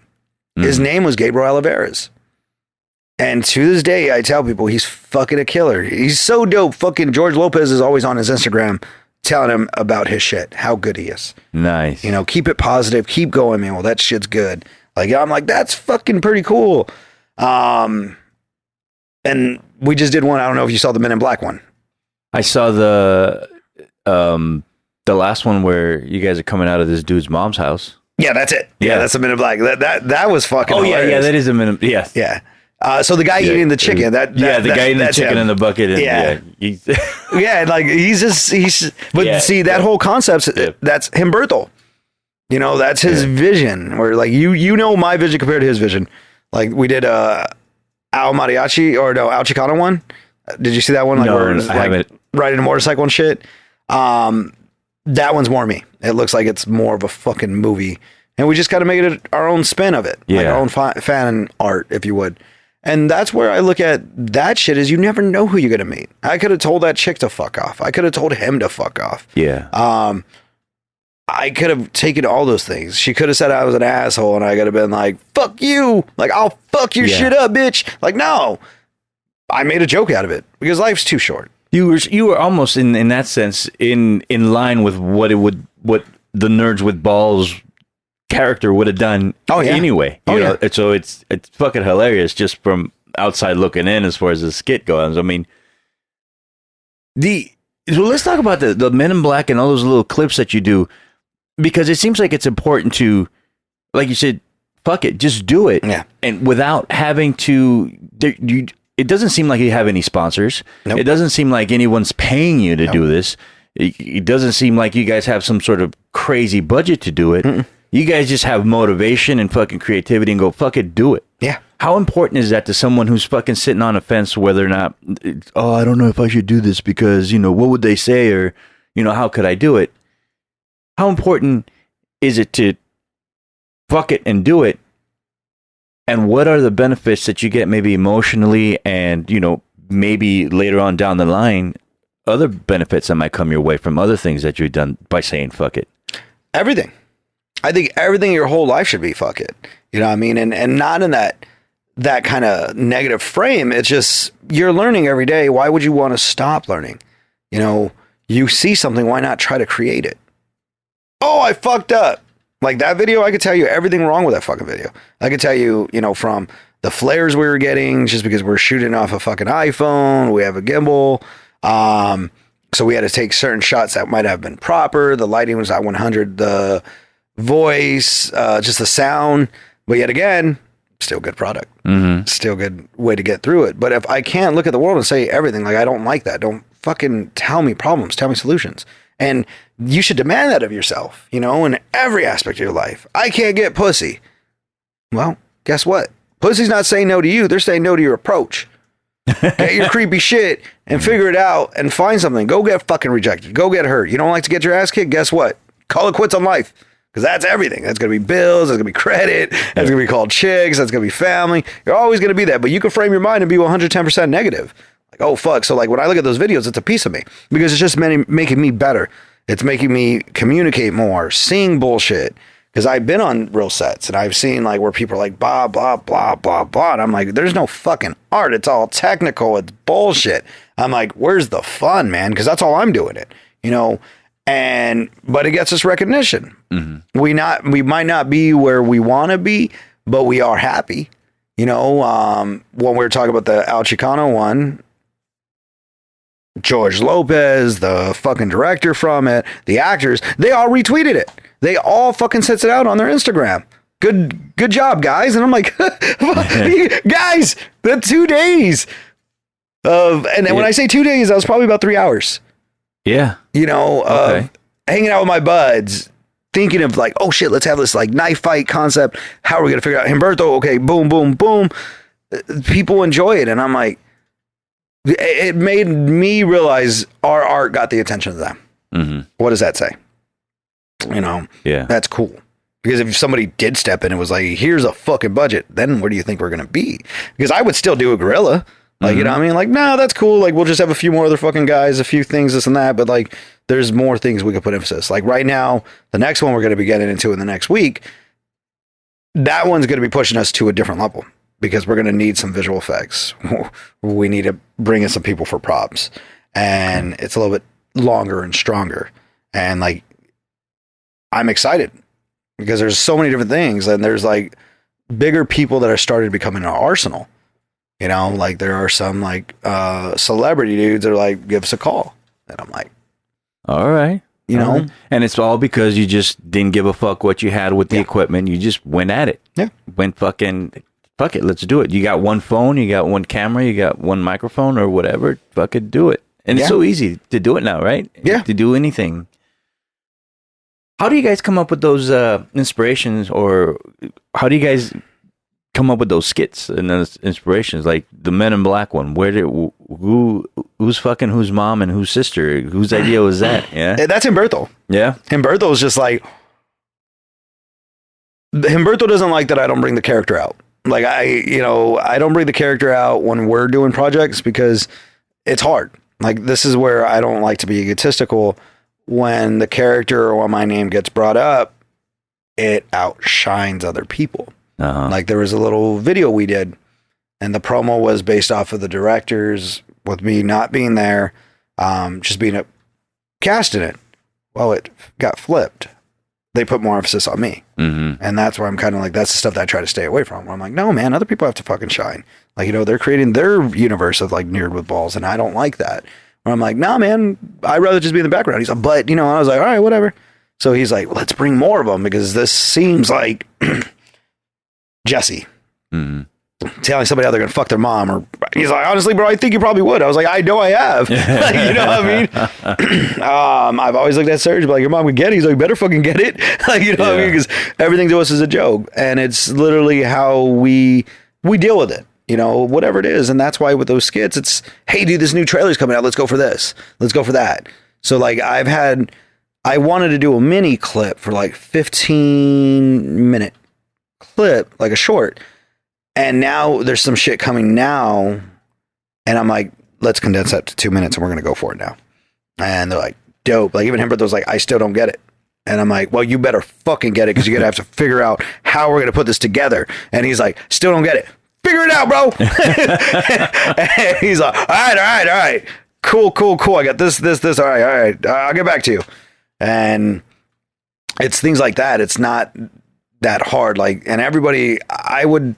His name was Gabriel Oliveras. And to this day, I tell people he's fucking a killer. He's so dope. Fucking George Lopez is always on his Instagram telling him about his shit, how good he is. Nice. You know, keep it positive, keep going, man. Well, that shit's good. Like, I'm like, that's fucking pretty cool. And we just did one. I don't know if you saw the Men in Black one. I saw the last one where you guys are coming out of this dude's mom's house. Yeah, that's it. Yeah, that's the Men in Black. That was fucking hilarious. Yeah, that is a Men in, yes. Yeah. So the guy eating the chicken, the guy eating the chicken him. In the bucket. And, yeah, like but see, that whole concept, that's Humberto. You know, that's his vision. Where like you know my vision compared to his vision. Like we did Al Chicano one. Did you see that one? Like, no, where it's, I haven't. Riding a motorcycle and shit. That one's more me. It looks like it's more of a fucking movie, and we just got to make it our own spin of it, like our own fan art, if you would. And that's where I look at that shit is you never know who you're gonna meet. I could have told that chick to fuck off. I could have told him to fuck off. Yeah. I could have taken all those things. She could have said I was an asshole, and I could have been like, "Fuck you!" Like, "I'll fuck your shit up, bitch." Like, no, I made a joke out of it because life's too short. You were almost in that sense in line with what the Nerds with Balls character would have done. Anyway. You know? So it's fucking hilarious just from outside looking in as far as the skit goes. I mean, so let's talk about the Men in Black and all those little clips that you do. Because it seems like it's important to, like you said, fuck it, just do it. Yeah. And without having to, it doesn't seem like you have any sponsors. Nope. It doesn't seem like anyone's paying you to do this. It doesn't seem like you guys have some sort of crazy budget to do it. Mm-mm. You guys just have motivation and fucking creativity and go, fuck it, do it. Yeah. How important is that to someone who's fucking sitting on a fence whether or not, I don't know if I should do this because, what would they say? Or, how could I do it? How important is it to fuck it and do it? And what are the benefits that you get maybe emotionally and, maybe later on down the line, other benefits that might come your way from other things that you've done by saying fuck it? Everything. I think everything in your whole life should be fuck it. You know what I mean? And not in that kind of negative frame. It's just you're learning every day. Why would you want to stop learning? You see something, why not try to create it? Oh, I fucked up. Like that video, I could tell you everything wrong with that fucking video. I could tell you, from the flares we were getting just because we're shooting off a fucking iPhone. We have a gimbal. So we had to take certain shots that might have been proper. The lighting was at 100. The voice, just the sound. But yet again, still good product. Mm-hmm. Still good way to get through it. But if I can't look at the world and say everything, like I don't like that. Don't fucking tell me problems. Tell me solutions. And you should demand that of yourself, in every aspect of your life. I can't get pussy. Well, guess what? Pussy's not saying no to you. They're saying no to your approach. Get your creepy shit and figure it out and find something. Go get fucking rejected. Go get hurt. You don't like to get your ass kicked? Guess what? Call it quits on life. Because that's everything. That's going to be bills. That's going to be credit. That's going to be called chicks. That's going to be family. You're always going to be that. But you can frame your mind and be 110% negative. Like, oh, fuck. So like when I look at those videos, it's a piece of me. Because it's just making me better. It's making me communicate more. Seeing bullshit. Because I've been on real sets and I've seen like where people are like, blah, blah, blah, blah, blah. And I'm like, there's no fucking art. It's all technical. It's bullshit. I'm like, where's the fun, man? Because that's all I'm doing it, but it gets us recognition. Mm-hmm. We might not be where we want to be, but we are happy. When we were talking about the Al Chicano one, George Lopez, the fucking director from it, the actors, they all retweeted it. They all fucking sets it out on their Instagram. Good job, guys. And I'm like, guys, the 2 days of, and then when I say 2 days, that was probably about 3 hours. Yeah. Hanging out with my buds, thinking of like, oh shit, let's have this like knife fight concept. How are we going to figure out Humberto? Okay, boom, boom, boom. People enjoy it. And I'm like, it made me realize our art got the attention of them. Mm-hmm. What does that say? That's cool. Because if somebody did step in and was like, here's a fucking budget, then where do you think we're going to be? Because I would still do a guerrilla. Like, you know what I mean? Like, no, that's cool. Like, we'll just have a few more other fucking guys, a few things, this and that. But like, there's more things we could put emphasis. Like right now, the next one we're going to be getting into in the next week, that one's going to be pushing us to a different level because we're going to need some visual effects. We need to bring in some people for props. And it's a little bit longer and stronger. And like, I'm excited because there's so many different things. And there's like bigger people that are starting to become in our arsenal. Like there are some like celebrity dudes that are like, give us a call. And I'm like, all right. And it's all because you just didn't give a fuck what you had with the equipment. You just went at it. Yeah. Went fuck it. Let's do it. You got one phone, you got one camera, you got one microphone or whatever. Fuck it. Do it. And it's so easy to do it now, right? Yeah. To do anything. How do you guys come up with those inspirations, or how do you guys come up with those skits and those inspirations? Like the Men in Black one, who's fucking whose mom and whose sister? Whose idea was that? Yeah, that's Humberto. Yeah, Humberto's just like, Humberto doesn't like that I don't bring the character out. Like I don't bring the character out when we're doing projects because it's hard. Like this is where I don't like to be egotistical. When the character or when my name gets brought up, it outshines other people. Uh-huh. Like there was a little video we did and the promo was based off of the directors with me not being there, just being a cast in it. Well, it got flipped. They put more emphasis on me. Mm-hmm. And that's where I'm kind of like, that's the stuff that I try to stay away from. Where I'm like, no, man, other people have to fucking shine. Like, they're creating their universe of like Nerd with Balls. And I don't like that. Where I'm like, nah, man, I'd rather just be in the background. He's like, but, I was like, all right, whatever. So he's like, let's bring more of them because this seems like Jesse. Mm-hmm. Telling somebody how they're going to fuck their mom. Or he's like, honestly, bro, I think you probably would. I was like, I know I have. Like, you know what I mean? I've always looked at Serge, but like, your mom would get it. He's like, you better fucking get it. Like, you know what I mean? Because everything to us is a joke. And it's literally how we deal with it. Whatever it is. And that's why with those skits, it's, hey, dude, this new trailer's coming out. Let's go for this. Let's go for that. So like I wanted to do a mini clip for like 15-minute clip, like a short. And now there's some shit coming now. And I'm like, let's condense that to 2 minutes and we're going to go for it now. And they're like, dope. Like even Humberto was like, I still don't get it. And I'm like, well, you better fucking get it because you're going to have to figure out how we're going to put this together. And he's like, still don't get it. Figure it out, bro. And he's like, all right. Cool. I got this. All right. I'll get back to you. And it's things like that. It's not that hard. Like, and everybody, when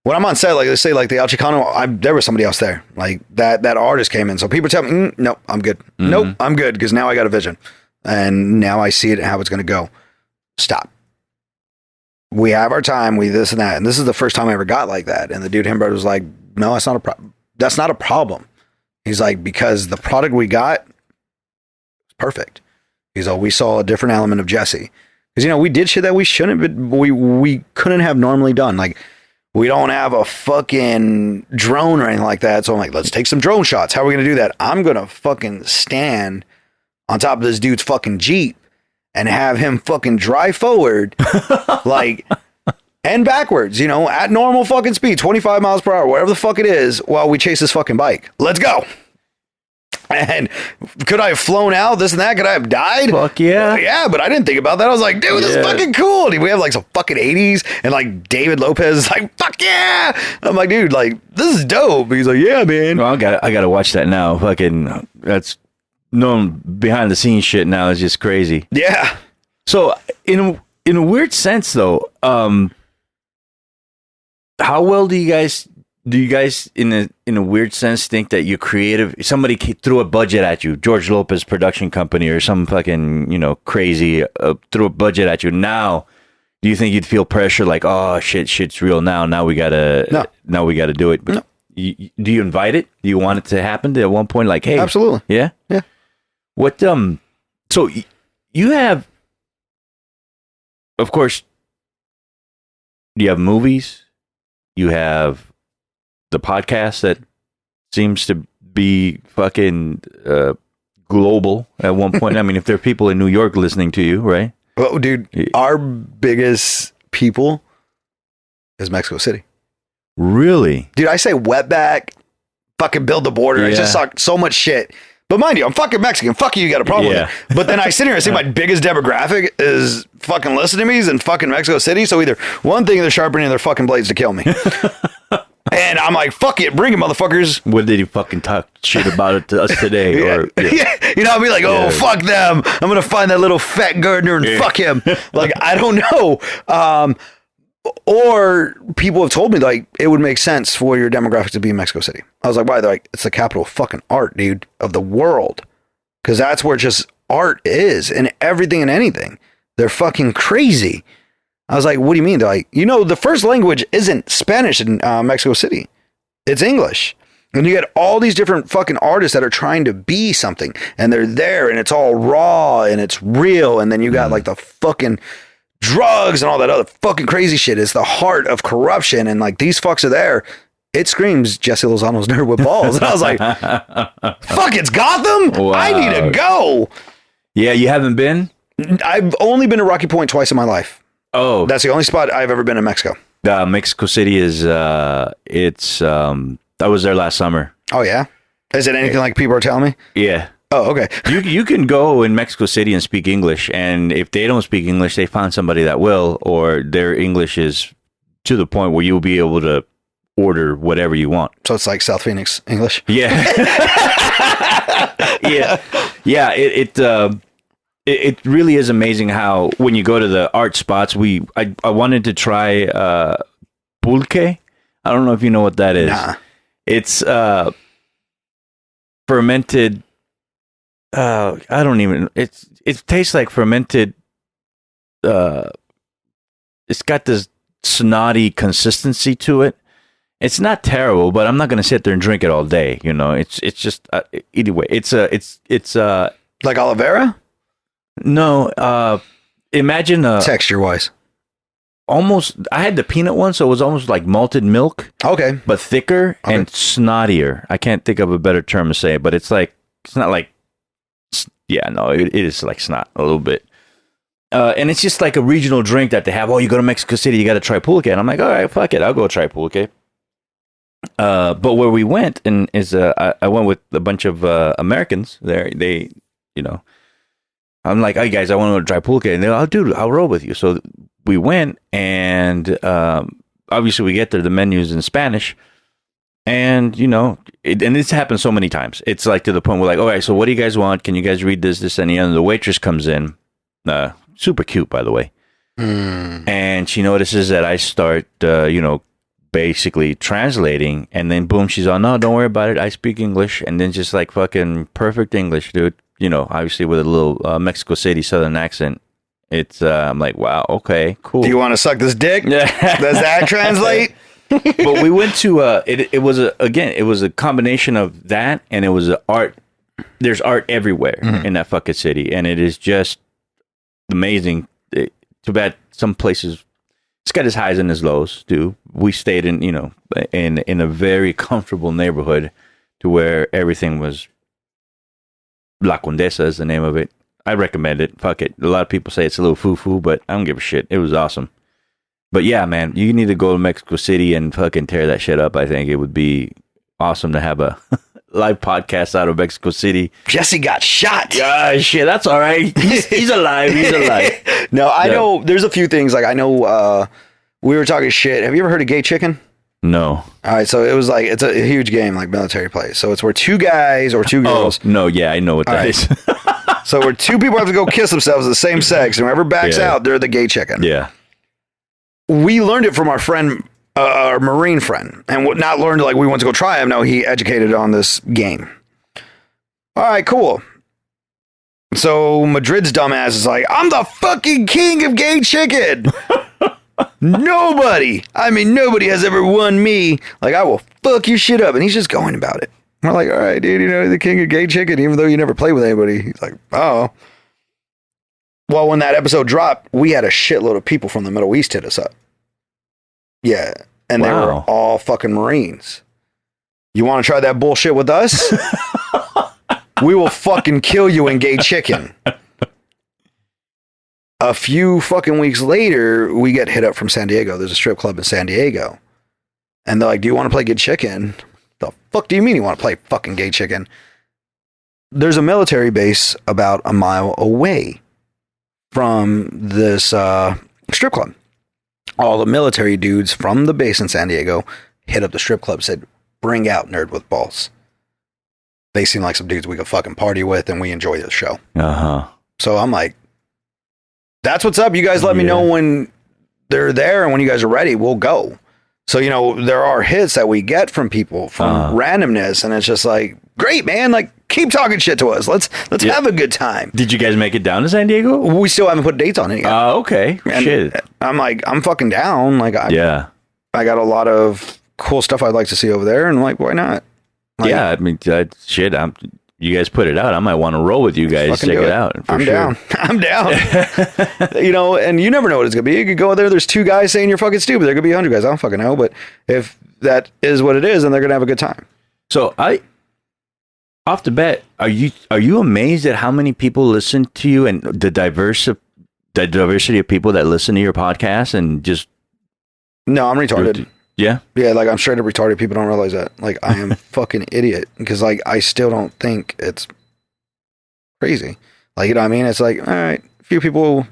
I'm on set, like let's say like the El Chicano, there was somebody else there. Like that artist came in. So people tell me, nope, I'm good. Nope, I'm good because now I got a vision. And now I see it and how it's going to go. Stop. We have our time. We this and that. And this is the first time I ever got like that. And the dude Himbert was like, no, that's not a problem. That's not a problem. He's like, because the product we got is perfect. He's like, we saw a different element of Jesse. Because, we did shit that we shouldn't, but we couldn't have normally done. Like, we don't have a fucking drone or anything like that. So I'm like, let's take some drone shots. How are we going to do that? I'm going to fucking stand on top of this dude's fucking Jeep and have him fucking drive forward, like, and backwards, at normal fucking speed, 25 miles per hour, whatever the fuck it is, while we chase this fucking bike. Let's go. And could I have flown out, this and that? Could I have died? Fuck yeah. Yeah, but I didn't think about that. I was like, dude, this is fucking cool. Dude, we have like some fucking 80s and like David Lopez is like, fuck yeah. I'm like, dude, like, this is dope. He's like, yeah, man. Well, I gotta watch that now. Fucking, that's known behind the scenes shit now is just crazy. Yeah. So in a weird sense though, how well do you guys in a weird sense think that you're creative? Somebody threw a budget at you, George Lopez production company or some fucking crazy threw a budget at you. Now, do you think you'd feel pressure like, oh shit's real now we gotta do it? But no. Do you invite it? Do you want it to happen at one point? Like, hey, absolutely, yeah. What so you have, of course, you have movies, you have the podcast that seems to be fucking global at one point. I mean, if there are people in New York listening to you, right? Well, dude, our biggest people is Mexico City. Really? Dude, I say wetback, fucking build the border. I just suck so much shit. But mind you, I'm fucking Mexican. Fuck you got a problem with it. But then I sit here and say my biggest demographic is fucking listening to me in fucking Mexico City. So either one thing, they're sharpening their fucking blades to kill me. And I'm like, fuck it, bring it, motherfuckers. What did he fucking talk shit about it to us today? Or I'll be like, fuck them. I'm going to find that little fat gardener and fuck him. Like, I don't know. Or people have told me like it would make sense for your demographic to be in Mexico City. I was like, why? They're like, it's the capital of fucking art, dude, of the world. Because that's where just art is and everything and anything. They're fucking crazy. I was like, what do you mean? They're like, the first language isn't Spanish in Mexico City. It's English. And you get all these different fucking artists that are trying to be something. And they're there and it's all raw and it's real. And then you got like the fucking drugs and all that other fucking crazy shit. Is the heart of corruption. And like these fucks are there. It screams Jesse Lozano's Nerd with Balls. And I was like, fuck, it's Gotham? Wow. I need to go. Yeah, you haven't been? I've only been to Rocky Point twice in my life. Oh, that's the only spot I've ever been in Mexico. Mexico City is I was there last summer. Oh yeah, is it anything like people are telling me? Yeah. Oh, okay. You can go in Mexico City and speak English, and if they don't speak English, they find somebody that will, or their English is to the point where you'll be able to order whatever you want. So it's like South Phoenix English. Yeah. Yeah. It really is amazing how when you go to the art spots, I wanted to try pulque. I don't know if you know what that is. Nah. It's fermented. I don't even. It tastes like fermented. It's got this snotty consistency to it. It's not terrible, but I'm not gonna sit there and drink it all day. It's just anyway. It's like aloe vera. No, imagine texture wise. Almost, I had the peanut one, so it was almost like malted milk. Okay, but thicker and snottier. I can't think of a better term to say, but it's not like. Yeah, no, it is like snot a little bit. And it's just like a regional drink that they have. Oh, you go to Mexico City, you got to try pulque. And I'm like, all right, fuck it, I'll go try pulque. But where we went I went with a bunch of Americans there. They, I'm like, hey guys, I want to try pulque, and they're like, oh, dude, I'll roll with you. So we went, and obviously we get there, the menu's in Spanish, and and this happens so many times. It's like to the point where like, all right, so what do you guys want? Can you guys read this, and the other? The waitress comes in, super cute, by the way. And she notices that I start, basically translating, and then boom, she's all, no, don't worry about it. I speak English. And then just like fucking perfect English, dude. Obviously with a little Mexico City Southern accent. It's, I'm like, wow, okay, cool. Do you want to suck this dick? Does that translate? But we went to, it was a combination of that, and it was art. There's art everywhere in that fucking city. And it is just amazing. Too bad some places, it's got its highs and its lows, too. We stayed in a very comfortable neighborhood to where everything was. La Condesa is the name of it. I recommend it. Fuck it. A lot of people say it's a little foo-foo, but I don't give a shit. It was awesome. But yeah, man, you need to go to Mexico City and fucking tear that shit up. I think it would be awesome to have a live podcast out of Mexico City. Jesse got shot. Yeah, shit, that's all right. He's alive. He's alive. No, I know there's a few things. Like, I know we were talking shit. Have you ever heard of Gay Chicken? No. All right, so it was like, it's a huge game, like military plays. So it's where two guys or two girls. Oh, no, yeah, I know what that is. So where two people have to go kiss themselves of the same sex, and whoever backs out, they're the gay chicken. Yeah. We learned it from our friend, our Marine friend, and not learned like we went to go try him. No, he educated on this game. All right, cool. So Madrid's dumbass is like, I'm the fucking king of gay chicken. Nobody has ever won me. Like, I will fuck your shit up. And he's just going about it. We're like, all right, dude, the king of gay chicken, even though you never play with anybody. He's like, oh. Well, when that episode dropped, we had a shitload of people from the Middle East hit us up. Yeah. And they were all fucking Marines. You want to try that bullshit with us? We will fucking kill you in gay chicken. A few fucking weeks later, we get hit up from San Diego. There's a strip club in San Diego. And they're like, do you want to play gay chicken? The fuck do you mean you want to play fucking gay chicken? There's a military base about a mile away from this strip club. All the military dudes from the base in San Diego hit up the strip club, said, bring out Nerd with Balls. They seem like some dudes we could fucking party with, and we enjoy this show. Uh-huh. So I'm like, that's what's up. You guys let me know when they're there, and when you guys are ready, we'll go. So, there are hits that we get from people from randomness, and it's just like, great, man. Like, keep talking shit to us. Let's have a good time. Did you guys make it down to San Diego? We still haven't put dates on it yet. Oh, okay. And shit. I'm like, I'm fucking down. Like, I got a lot of cool stuff I'd like to see over there, and like, why not? Like, yeah, I mean, shit. You guys put it out. I might want to roll with you guys. Check it out. I'm down. I'm down. And you never know what it's gonna be. You could go there. There's two guys saying you're fucking stupid. There could be 100 guys. I don't fucking know. But if that is what it is, then they're gonna have a good time. So off the bat, are you amazed at how many people listen to you and the diversity of people that listen to your podcast and just? No, I'm retarded. Yeah? Yeah, like I'm straight up retarded. People don't realize that. Like I am fucking idiot because like I still don't think it's crazy. Like, you know what I mean? It's like, all right, a few people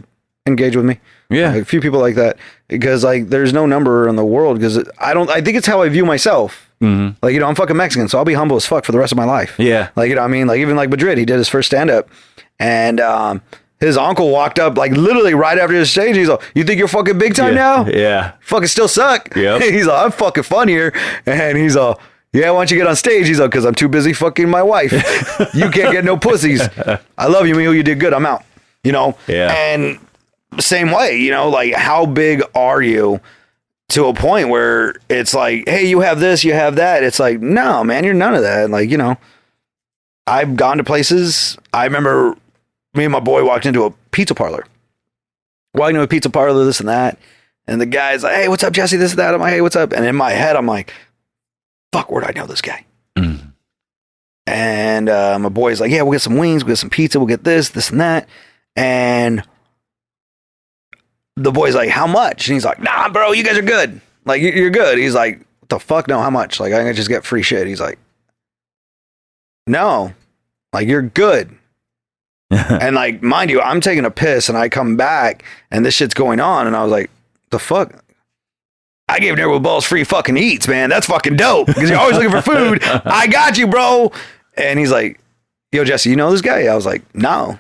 engage with me. Yeah. Like, a few people like that because like there's no number in the world because I think it's how I view myself. Mm-hmm. Like, I'm fucking Mexican, so I'll be humble as fuck for the rest of my life. Yeah. Like, you know what I mean? Like even like Madrid, he did his first stand up and his uncle walked up like literally right after his stage. He's like, you think you're fucking big time now? Yeah. Fucking still suck. Yep. He's like, I'm fucking fun here. And he's like, yeah, why don't you get on stage? He's like, because I'm too busy fucking my wife. You can't get no pussies. I love you, Mijo. You did good. I'm out. Yeah. And same way, like how big are you to a point where it's like, hey, you have this, you have that. It's like, no, man, you're none of that. Like, I've gone to places. I remember me and my boy walked into a pizza parlor. Walking into a pizza parlor, this and that. And the guy's like, hey, what's up, Jesse? This and that. I'm like, hey, what's up? And in my head, I'm like, fuck, where'd I know this guy? Mm. And my boy's like, yeah, we'll get some wings, we'll get some pizza, we'll get this and that. And the boy's like, how much? And he's like, nah, bro, you guys are good. Like, you're good. He's like, what the fuck? No, how much? Like, I can just get free shit. He's like, no, like, you're good. And like, mind you, I'm taking a piss and I come back and this shit's going on. And I was like, the fuck? I gave Nerd with Balls free fucking eats, man. That's fucking dope. Because you're always looking for food. I got you, bro. And he's like, yo, Jesse, you know this guy? I was like, no.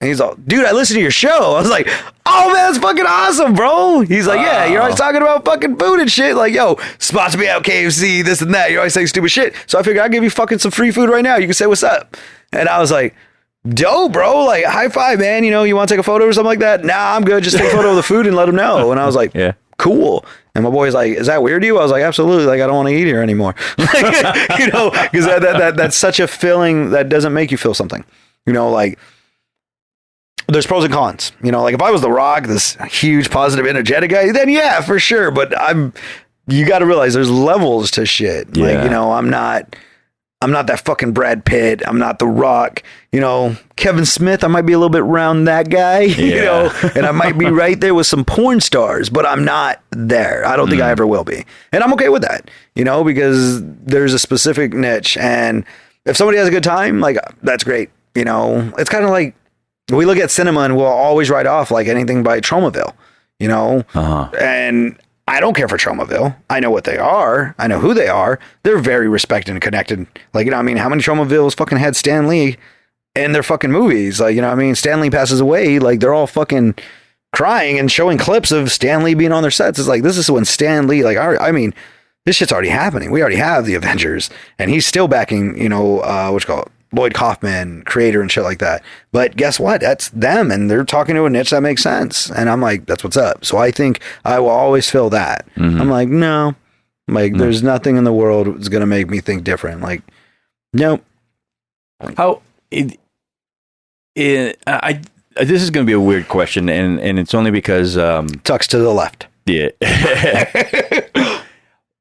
And he's all, dude, I listened to your show. I was like, oh man, that's fucking awesome, bro. He's like, yeah, you're always talking about fucking food and shit. Like, yo, sponsor me out KFC, this and that. You're always saying stupid shit. So I figured I'll give you fucking some free food right now. You can say what's up. And I was like, dope, bro. Like, high five, man. You know, you want to take a photo or something like that? Nah, I'm good. Just take a photo of the food and let them know. And I was like, yeah, cool. And my boy's like, is that weird to you? I was like, absolutely. Like, I don't want to eat here anymore. Like, you know, because that's such a feeling that doesn't make you feel something. You know, like, there's pros and cons. You know, like if I was The Rock, this huge, positive, energetic guy, then yeah, for sure. But you got to realize there's levels to shit. Yeah. Like, you know, I'm not that fucking Brad Pitt. I'm not The Rock. You know, Kevin Smith, I might be a little bit around that guy, you know, and I might be right there with some porn stars, but I'm not there. I don't think I ever will be. And I'm okay with that, you know, because there's a specific niche. And if somebody has a good time, like, that's great. You know, it's kind of like, we look at cinema and we'll always write off like anything by Tromaville, you know, and I don't care for Tromaville. I know what they are. I know who they are. They're very respected and connected. Like, you know what I mean? How many Tromavilles fucking had Stan Lee in their fucking movies? Like, you know what I mean? Stan Lee passes away. Like, they're all fucking crying and showing clips of Stan Lee being on their sets. It's like, this is when Stan Lee, like, I mean, this shit's already happening. We already have the Avengers and he's still backing, you know, what's called Lloyd Kaufman, creator and shit like that. But guess what? That's them. And they're talking to a niche that makes sense. And I'm like, that's what's up. So I think I will always feel that. I'm like, no, like there's nothing in the world that's going to make me think different. Like, nope. This is going to be a weird question. And it's only because, tucks to the left. Yeah.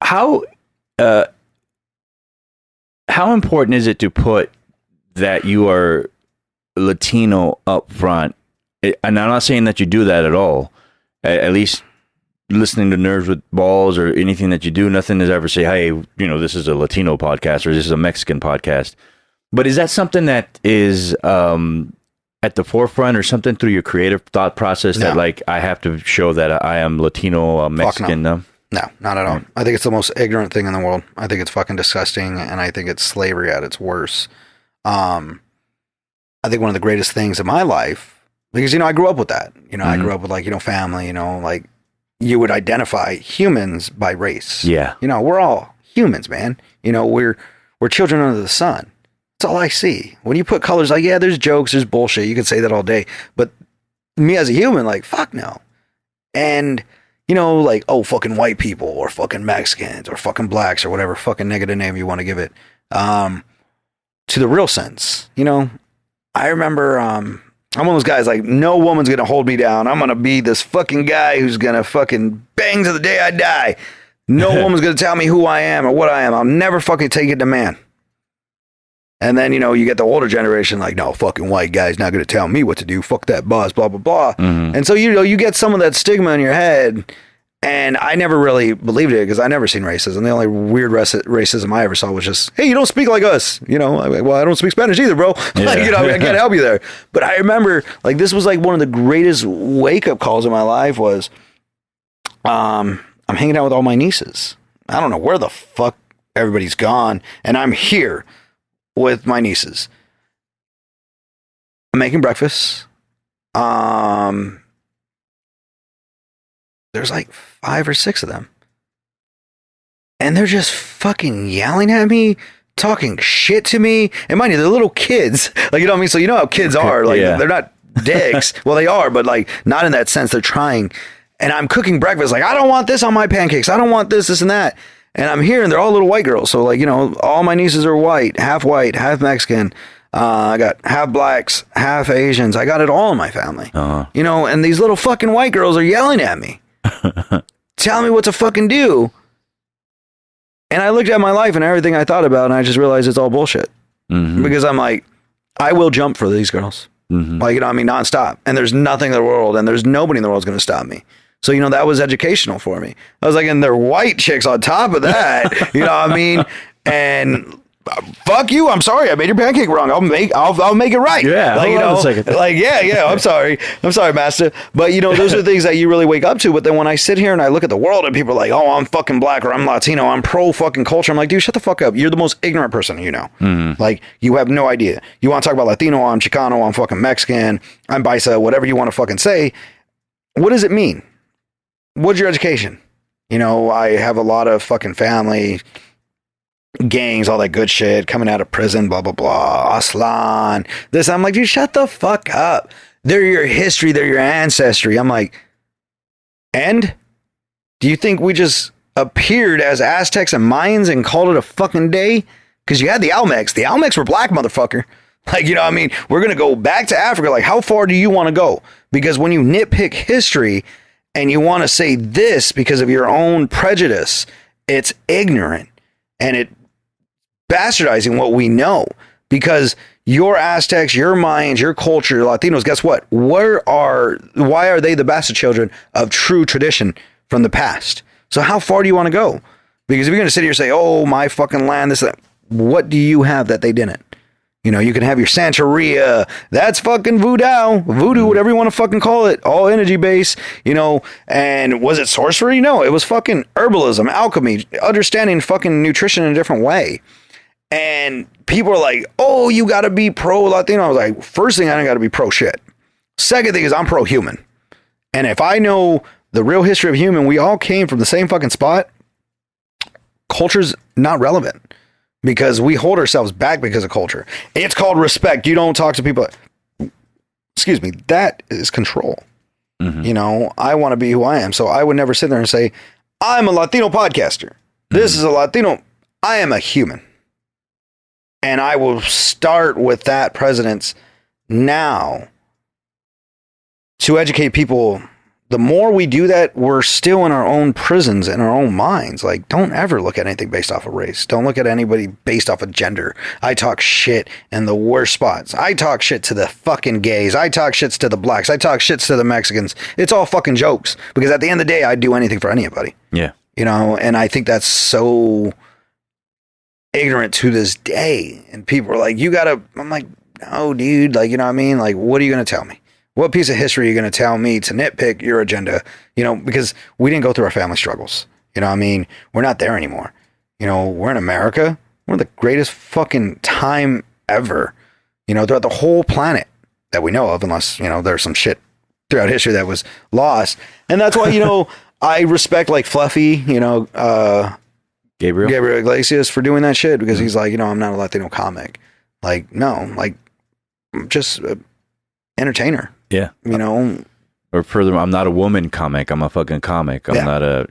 How important is it to put that you are Latino up front? And I'm not saying that you do that at all. At least listening to Nerds with Balls or anything that you do, nothing is ever say, hey, you know, this is a Latino podcast or this is a Mexican podcast. But is that something that is at the forefront or something through your creative thought process that like, I have to show that I am Latino, Mexican? No, not at all. I think it's the most ignorant thing in the world. I think it's fucking disgusting. And I think it's slavery at its worst. I think one of the greatest things in my life, because, you know, I grew up with that, you know, I grew up with like, you know, family, you know, like you would identify humans by race. Yeah. You know, we're all humans, man. You know, we're children under the sun. That's all I see. When you put colors, like, yeah, there's jokes, there's bullshit. You can say that all day, but me as a human, like, fuck no. And, you know, like, oh, fucking white people or fucking Mexicans or fucking blacks or whatever fucking negative name you want to give it. To the real sense, you know, I remember, I'm one of those guys, like, no woman's going to hold me down. I'm going to be this fucking guy who's going to fucking bang to the day I die. No woman's going to tell me who I am or what I am. I'll never fucking take it to man. And then, you know, you get the older generation, like, no, fucking white guy's not going to tell me what to do. Fuck that boss, blah, blah, blah. And so, you know, you get some of that stigma in your head. And I never really believed it because I never seen racism. The only weird racism I ever saw was just, hey, you don't speak like us. You know, well, I don't speak Spanish either, bro. Yeah. Like, you know, I can't help you there. But I remember, like, this was like one of the greatest wake up calls in my life was, I'm hanging out with all my nieces. I don't know where the fuck everybody's gone. And I'm here with my nieces. I'm making breakfast. There's like 5 or 6 of them. And they're just fucking yelling at me, talking shit to me. And mind you, they're little kids. Like, you know what I mean? So you know how kids are. Like, they're not dicks. Well, they are, but like, not in that sense. They're trying. And I'm cooking breakfast. Like, I don't want this on my pancakes. I don't want this, this, and that. And I'm here, and they're all little white girls. So, like, you know, all my nieces are white, half Mexican. I got half blacks, half Asians. I got it all in my family. You know, and these little fucking white girls are yelling at me. Tell me what to fucking do. And I looked at my life and everything I thought about, and I just realized it's all bullshit. Because I'm like, I will jump for these girls. Like, you know what I mean? Nonstop. And there's nothing in the world, and there's nobody in the world going to stop me. So, you know, that was educational for me. I was like, and they're white chicks on top of that. You know what I mean? And fuck you. I'm sorry. I made your pancake wrong. I'll make it right. Yeah. Like, hold on a second. like, yeah. I'm sorry, master. But those are things that you really wake up to. But then when I sit here and I look at the world and people are like, oh, I'm fucking black or I'm Latino, I'm pro fucking culture. I'm like, dude, shut the fuck up. You're the most ignorant person, Like, you have no idea. You want to talk about Latino, I'm Chicano, I'm fucking Mexican, I'm Baisa, whatever you want to fucking say. What does it mean? What's your education? I have a lot of fucking family, gangs, all that good shit, coming out of prison, blah, blah, blah, Aslan, this. I'm like, dude, shut the fuck up. They're your history. They're your ancestry. I'm like, and do you think we just appeared as Aztecs and Mayans and called it a fucking day? Because you had the Olmecs. The Olmecs were black, motherfucker. Like, what I mean? We're going to go back to Africa. Like, how far do you want to go? Because when you nitpick history and you want to say this because of your own prejudice, it's ignorant and it bastardizing what we know. Because your Aztecs, your Mayans, your culture, your Latinos, guess what? Why are they the bastard children of true tradition from the past? So how far do you want to go? Because if you're going to sit here and say, oh, my fucking land, this, that, what do you have that they didn't? You can have your Santeria. That's fucking voodoo, whatever you want to fucking call it. All energy based, and was it sorcery? No, it was fucking herbalism, alchemy, understanding fucking nutrition in a different way. And people are like, oh, you got to be pro-Latino. I was like, first thing, I don't got to be pro-shit. Second thing is I'm pro-human. And if I know the real history of human, we all came from the same fucking spot. Culture's not relevant because we hold ourselves back because of culture. It's called respect. You don't talk to people. Excuse me. That is control. Mm-hmm. I want to be who I am. So I would never sit there and say, I'm a Latino podcaster. This is a Latino. I am a human. And I will start with that precedence now to educate people. The more we do that, we're still in our own prisons, in our own minds. Like, don't ever look at anything based off of race. Don't look at anybody based off of gender. I talk shit in the worst spots. I talk shit to the fucking gays. I talk shits to the blacks. I talk shits to the Mexicans. It's all fucking jokes. Because at the end of the day, I'd do anything for anybody. Yeah. And I think that's so ignorant to this day. And people are like, I'm like, no, dude. Like, what I mean? Like, what are you going to tell me? What piece of history are you going to tell me to nitpick your agenda? Because we didn't go through our family struggles. What I mean? We're not there anymore. We're in America. We're the greatest fucking time ever, throughout the whole planet that we know of, unless, there's some shit throughout history that was lost. And that's why, I respect like Fluffy, Gabriel Iglesias for doing that shit, because he's like, I'm not a Latino comic. Like, no, like, I'm just an entertainer. Yeah. Or further, I'm not a woman comic. I'm a fucking comic. I'm not a,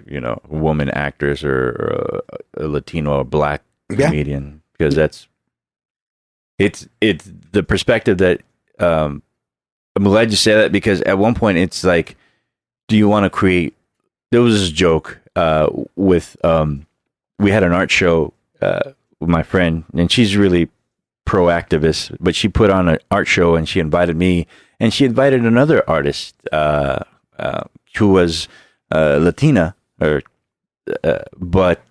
woman actress or a Latino or black comedian, because it's the perspective that, I'm glad you say that, because at one point it's like, do you want to create, there was this joke, with, we had an art show, with my friend, and she's really pro-activist, but she put on an art show and she invited me, and she invited another artist who was Latina, but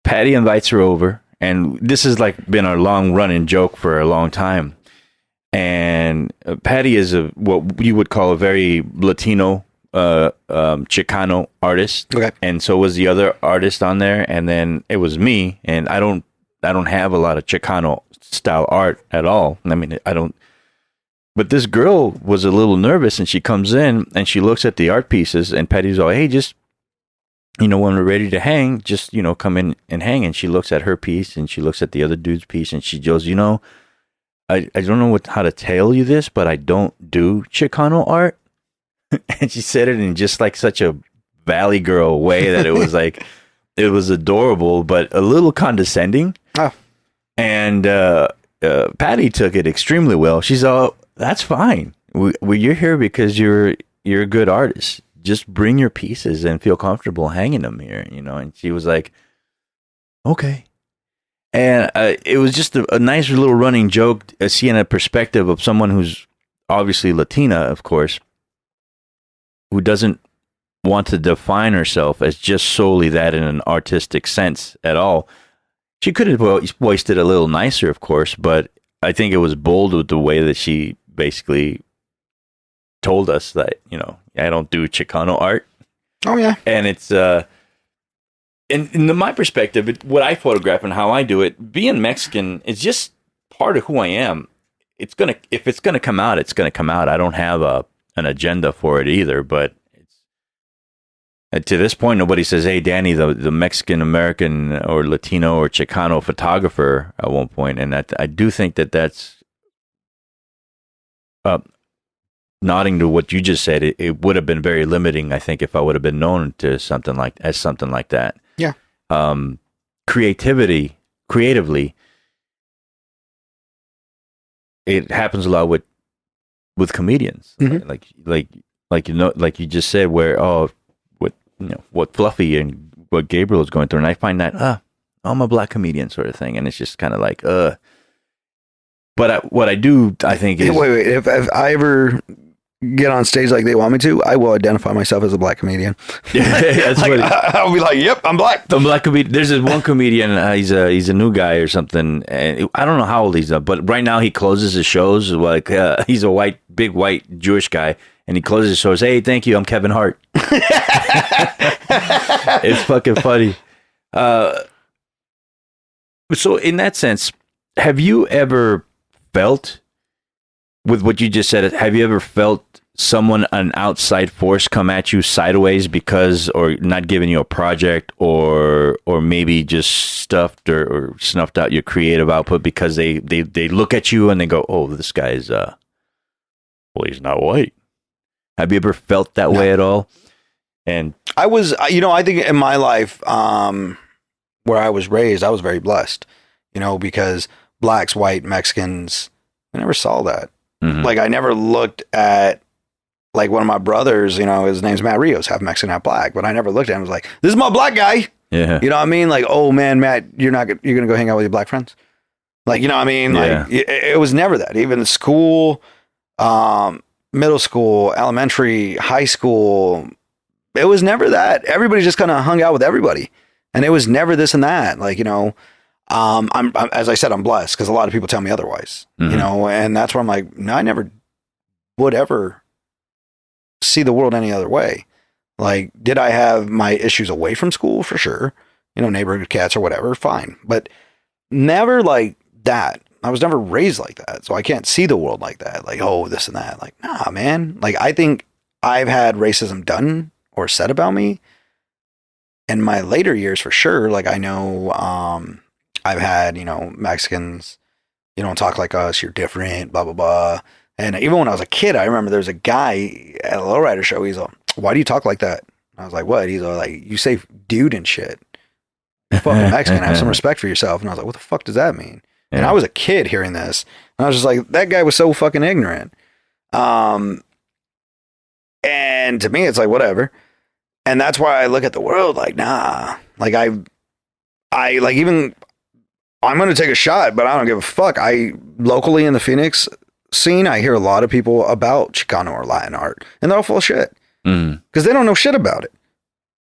Patty invites her over, and this has like been a long running joke for a long time. And Patty is what you would call a very Latino, Chicano artist. Okay. And so was the other artist on there, and then it was me, and I don't have a lot of Chicano style art at all. I mean, I don't. But this girl was a little nervous, and she comes in and she looks at the art pieces, and Patty's all, hey, just, when we're ready to hang, just, come in and hang. And she looks at her piece, and she looks at the other dude's piece, and she goes, I don't know how to tell you this, but I don't do Chicano art. And she said it in just like such a Valley Girl way that it was like, it was adorable, but a little condescending. Oh. And Patty took it extremely well. She's all, that's fine. You're here because you're a good artist. Just bring your pieces and feel comfortable hanging them here, And she was like, okay. And it was just a nice little running joke, seeing a perspective of someone who's obviously Latina, of course, who doesn't want to define herself as just solely that in an artistic sense at all. She could have voiced it a little nicer, of course, but I think it was bold with the way that she basically told us that, I don't do Chicano art. Oh, yeah. And it's, in my perspective, what I photograph and how I do it, being Mexican is just part of who I am. If it's gonna come out, it's gonna come out. I don't have an agenda for it either, but to this point, nobody says, "Hey, Danny, the Mexican American or Latino or Chicano photographer." At one point, and I do think that's nodding to what you just said. It would have been very limiting, I think, if I would have been known to something like that. Yeah. Creatively, it happens a lot with comedians, Mm-hmm. like you just said, where what Fluffy and what Gabriel is going through, and I find that I'm a black comedian sort of thing, and it's just kind of like But what I do, I think, is wait. If I ever get on stage like they want me to, I will identify myself as a black comedian. That's like, I'll be like, "Yep, I'm black." I'm black comedian. There's this one comedian. He's a new guy or something, and I don't know how old he's up, but right now he closes his shows like he's a big white Jewish guy. And he closes his shows. Hey, thank you. I'm Kevin Hart. It's fucking funny. So in that sense, have you ever felt, with what you just said, have you ever felt an outside force come at you sideways or not giving you a project or maybe just stuffed or snuffed out your creative output because they look at you and they go, oh, this guy's, he's not white. Have you ever felt that way at all? And I was, I think in my life, where I was raised, I was very blessed, because blacks, white, Mexicans, I never saw that. Mm-hmm. Like, I never looked at, like, one of my brothers, his name's Matt Rios, half Mexican, half black, but I never looked at him and was like, this is my black guy. Yeah. You know what I mean? Like, oh man, Matt, you're going to go hang out with your black friends. Like, you know what I mean? Yeah. Like, it was never that. Even in school, middle school, elementary, high school, it was never that. Everybody just kind of hung out with everybody, and it was never this and that. Like, I'm as I said, I'm blessed because a lot of people tell me otherwise. Mm-hmm. And that's where I'm like, no, I never would ever see the world any other way. Like, did I have my issues away from school? For sure, neighborhood cats or whatever, fine, but never like that. I was never raised like that, so I can't see the world like that. Like, oh, this and that. Like, nah, man. Like, I think I've had racism done or said about me in my later years for sure. Like, I know I've had, Mexicans, you don't talk like us, you're different, blah, blah, blah. And even when I was a kid, I remember there was a guy at a lowrider show. He's like, why do you talk like that? I was like, what? He's like, you say dude and shit. You're fucking Mexican. Have some respect for yourself. And I was like, what the fuck does that mean? Yeah. And I was a kid hearing this. And I was just like, that guy was so fucking ignorant. And to me, it's like, whatever. And that's why I look at the world like, nah. Like, I like, even, I'm going to take a shot, but I don't give a fuck. Locally in the Phoenix scene, I hear a lot of people about Chicano or Latin art, and they're all full of shit. Because they don't know shit about it.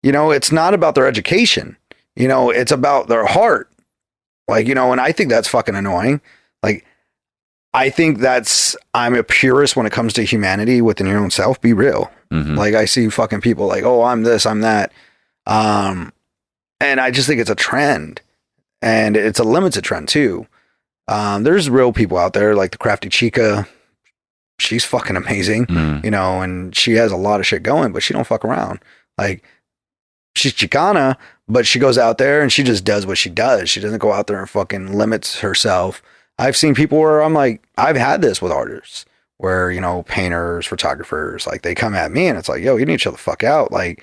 It's not about their education. It's about their heart. Like, and I think that's fucking annoying. Like, I think I'm a purist when it comes to humanity within your own self. Be real. Mm-hmm. Like, I see fucking people like, oh, I'm this, I'm that. And I just think it's a trend, and it's a limited trend too. There's real people out there like the Crafty Chica. She's fucking amazing, and she has a lot of shit going, but she don't fuck around. Like, she's Chicana, but she goes out there and she just does what she does. She doesn't go out there and fucking limits herself. I've seen people where I'm like, I've had this with artists where, painters, photographers, like, they come at me and it's like, yo, you need to chill the fuck out. Like,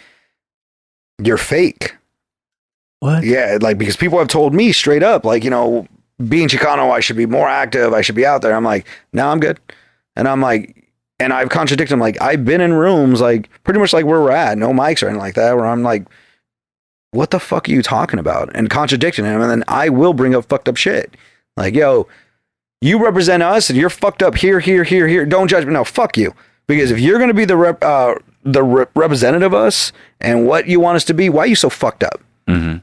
you're fake. What? Yeah. Like, because people have told me straight up, like, being Chicano, I should be more active. I should be out there. I'm like, no, I'm good. And I'm like, and I've contradicted them. Like, I've been in rooms, like, pretty much like where we're at, no mics or anything like that, where I'm like, what the fuck are you talking about? And contradicting him. And then I will bring up fucked up shit. Like, yo, you represent us and you're fucked up here. Don't judge me. No, fuck you. Because if you're going to be the representative of us and what you want us to be, why are you so fucked up?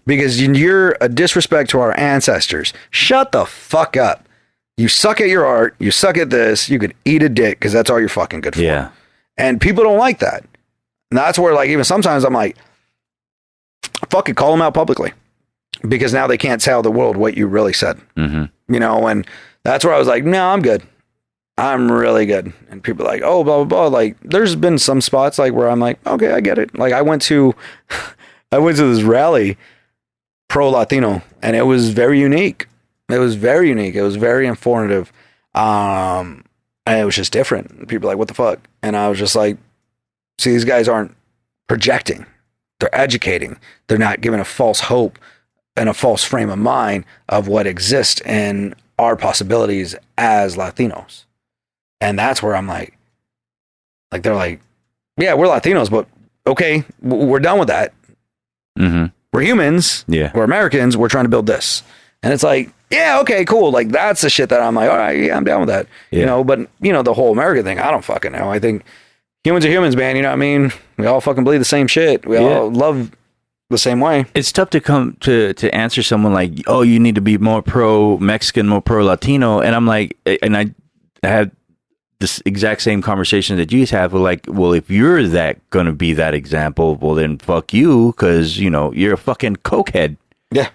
because you're a disrespect to our ancestors. Shut the fuck up. You suck at your art. You suck at this. You could eat a dick because that's all you're fucking good for. Yeah. And people don't like that. And that's where, like, even sometimes I'm like, fucking call them out publicly, because now they can't tell the world what you really said. You know, and that's where I was like, no, I'm good. I'm really good. And people are like, oh, blah, blah, blah. Like, there's been some spots like where I'm like, okay, I get it. Like, I went to this rally pro Latino, and it was very unique. It was very unique. It was very informative. And it was just different. People were like, what the fuck? And I was just like, see, these guys aren't projecting. They're educating. They're not giving a false hope and a false frame of mind of what exists in our possibilities as Latinos. And that's where I'm like they're like, yeah, we're Latinos, but okay, we're done with that. We're humans. Yeah. We're Americans. We're trying to build this. And it's like, yeah, okay, cool. Like, that's the shit that I'm like, all right, yeah, I'm down with that. Yeah. You know, but, you know, the whole American thing, I don't fucking know. I think humans are humans, man. You know what I mean? We all fucking believe the same shit. We all love the same way. It's tough to come to answer someone like, oh, you need to be more pro-Mexican, more pro-Latino. And I'm like, and I had this exact same conversation that you have. Like, well, if you're going to be that example, well, then fuck you, because, you know, you're a fucking cokehead. Yeah.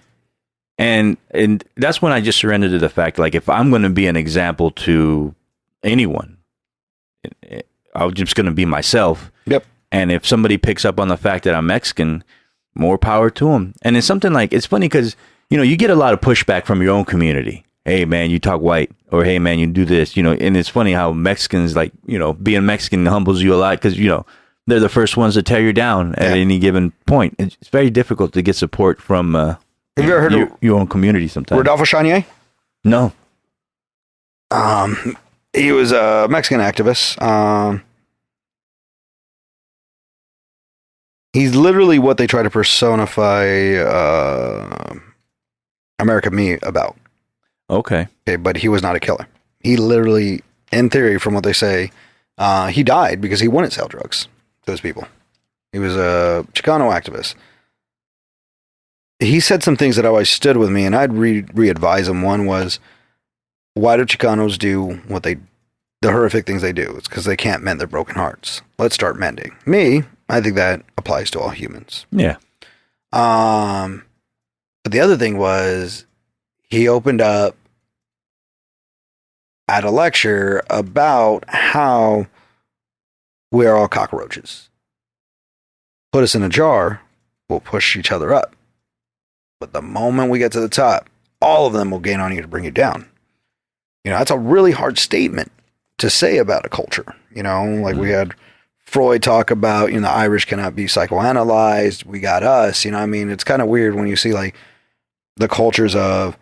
And that's when I just surrendered to the fact, like, if I'm going to be an example to anyone, I'm just going to be myself. Yep. And if somebody picks up on the fact that I'm Mexican, more power to them. And it's something like, it's funny because, you know, you get a lot of pushback from your own community. Hey, man, you talk white, or hey, man, you do this, you know. And it's funny how Mexicans, like, you know, being Mexican humbles you a lot because, you know, they're the first ones to tear you down at any given point. It's very difficult to get support from have you ever heard of your own community sometimes? Rodolfo Chanier? No. He was a Mexican activist. He's literally what they try to personify American Me about. Okay, but he was not a killer. He literally, in theory, from what they say, he died because he wouldn't sell drugs to those people. He was a Chicano activist. He said some things that always stood with me, and I'd re-advise him. One was, why do Chicanos do the horrific things they do? It's because they can't mend their broken hearts. Let's start mending. I think that applies to all humans. Yeah. But the other thing was, he opened up at a lecture about how we're all cockroaches. Put us in a jar, we'll push each other up. But the moment we get to the top, all of them will gain on you to bring you down. You know, that's a really hard statement to say about a culture. You know, like we had Freud talk about, you know, the Irish cannot be psychoanalyzed. We got us, you know what I mean? It's kind of weird when you see like the cultures of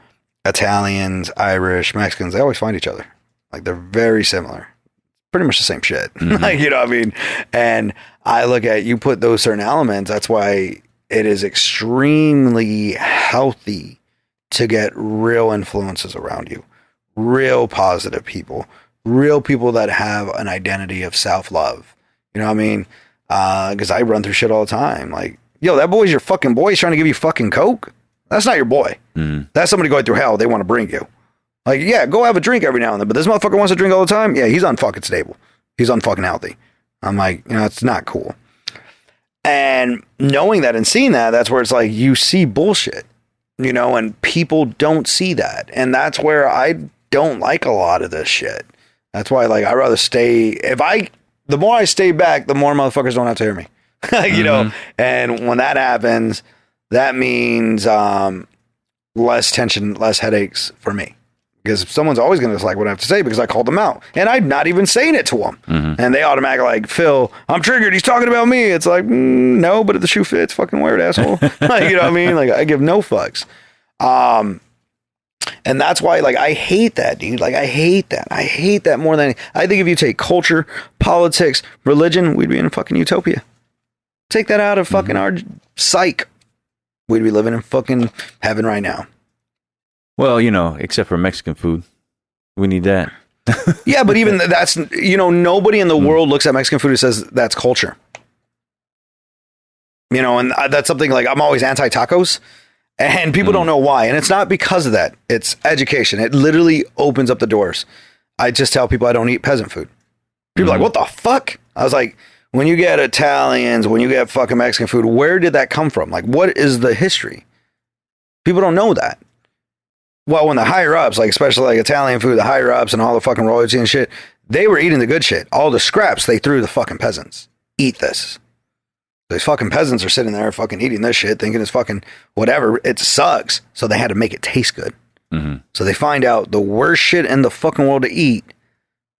Italians, Irish, Mexicans, they always find each other. Like, they're very similar. Pretty much the same shit. Like, you know what I mean? And I look at, you put those certain elements, that's why it is extremely healthy to get real influences around you. Real positive people. Real people that have an identity of self-love. You know what I mean? Because I run through shit all the time. Like, yo, that boy's your fucking boy. He's trying to give you fucking Coke. That's not your boy. That's somebody going through hell they want to bring you. Like, yeah, go have a drink every now and then, but this motherfucker wants to drink all the time? Yeah, he's unfucking stable. He's unfucking healthy. I'm like, you know, it's not cool. And knowing that and seeing that, that's where it's like, you see bullshit, you know, and people don't see that. And that's where I don't like a lot of this shit. That's why, like, I'd rather stay, the more I stay back, the more motherfuckers don't have to hear me, you know? And when that happens, that means less tension, less headaches for me. Because someone's always going to dislike what I have to say because I called them out. And I'm not even saying it to them. And they automatically like, Phil, I'm triggered. He's talking about me. It's like, no, but if the shoe fits, fucking wear it, asshole. Like, you know what I mean? Like, I give no fucks. And that's why, like, I hate that, dude. Like, I hate that. I hate that more than I think if you take culture, politics, religion, we'd be in a fucking utopia. Take that out of fucking our psych. We'd be living in fucking heaven right now. Well, you know, except for Mexican food. We need that. Yeah, but even that's, you know, nobody in the world looks at Mexican food and says that's culture. And that's something like I'm always anti-tacos, and people don't know why. And it's not because of that. It's education. It literally opens up the doors. I just tell people I don't eat peasant food. People are like, what the fuck? I was like, when you get Italians, when you get fucking Mexican food, where did that come from? Like, what is the history? People don't know that. Well, when the higher ups, like especially like Italian food, the higher ups and all the fucking royalty and shit, they were eating the good shit. All the scraps they threw the fucking peasants. Eat this. These fucking peasants are sitting there fucking eating this shit, thinking it's fucking whatever. It sucks. So they had to make it taste good. So they find out the worst shit in the fucking world to eat,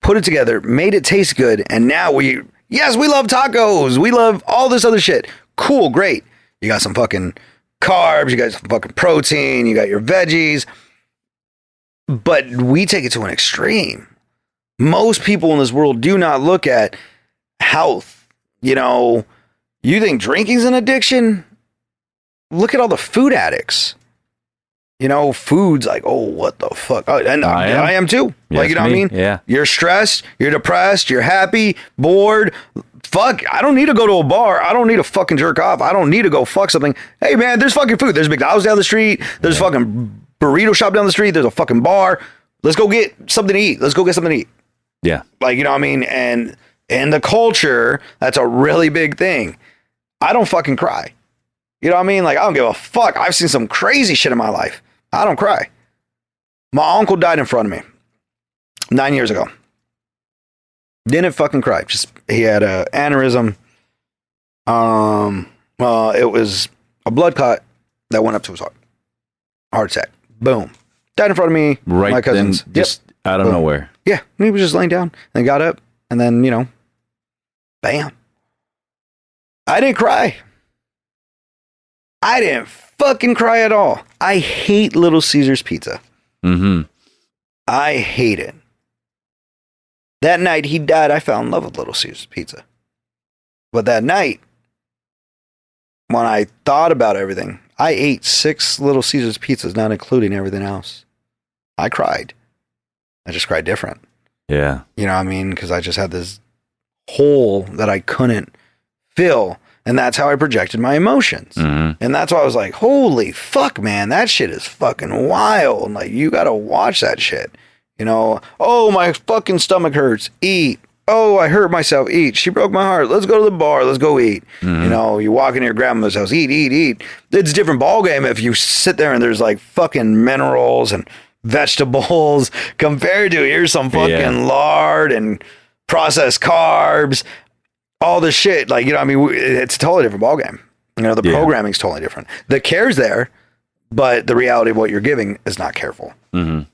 put it together, made it taste good, and now we love tacos. We love all this other shit. Cool, great. You got some fucking carbs, you got some fucking protein, you got your veggies. But we take it to an extreme. Most people in this world do not look at health. You think drinking's an addiction? Look at all the food addicts. Food's like, oh, what the fuck? Oh, and I am too. Yes, like, you know what I mean? Yeah. You're stressed, you're depressed, you're happy, bored. Fuck, I don't need to go to a bar. I don't need to fucking jerk off. I don't need to go fuck something. Hey, man, there's fucking food. There's McDonald's down the street. There's fucking burrito shop down the street. There's a fucking bar. Let's go get something to eat. Let's go get something to eat. Yeah. Like, you know what I mean? And in the culture, that's a really big thing. I don't fucking cry. You know what I mean? Like, I don't give a fuck. I've seen some crazy shit in my life. I don't cry. My uncle died in front of me 9 years ago. Didn't fucking cry. He had an aneurysm. It was a blood clot that went up to his heart. Heart attack. Boom. Died in front of me. Right. My cousins. Then, just out of nowhere. Yeah. He was just laying down and got up and then, bam. I didn't cry. I didn't fucking cry at all. I hate Little Caesars pizza. I hate it. That night he died, I fell in love with Little Caesars pizza. But that night, when I thought about everything, I ate 6 Little Caesars pizzas, not including everything else. I cried. I just cried different. Yeah. You know what I mean? Because I just had this hole that I couldn't fill. And that's how I projected my emotions. And that's why I was like, holy fuck, man, that shit is fucking wild. Like, you got to watch that shit. Oh, my fucking stomach hurts. Eat. Oh, I hurt myself. Eat. She broke my heart. Let's go to the bar. Let's go eat. You walk into your grandma's house. Eat. It's a different ballgame if you sit there and there's like fucking minerals and vegetables compared to here's some fucking lard and processed carbs. All this shit, like, it's a totally different ballgame. The programming's totally different. The care's there, but the reality of what you're giving is not careful. Do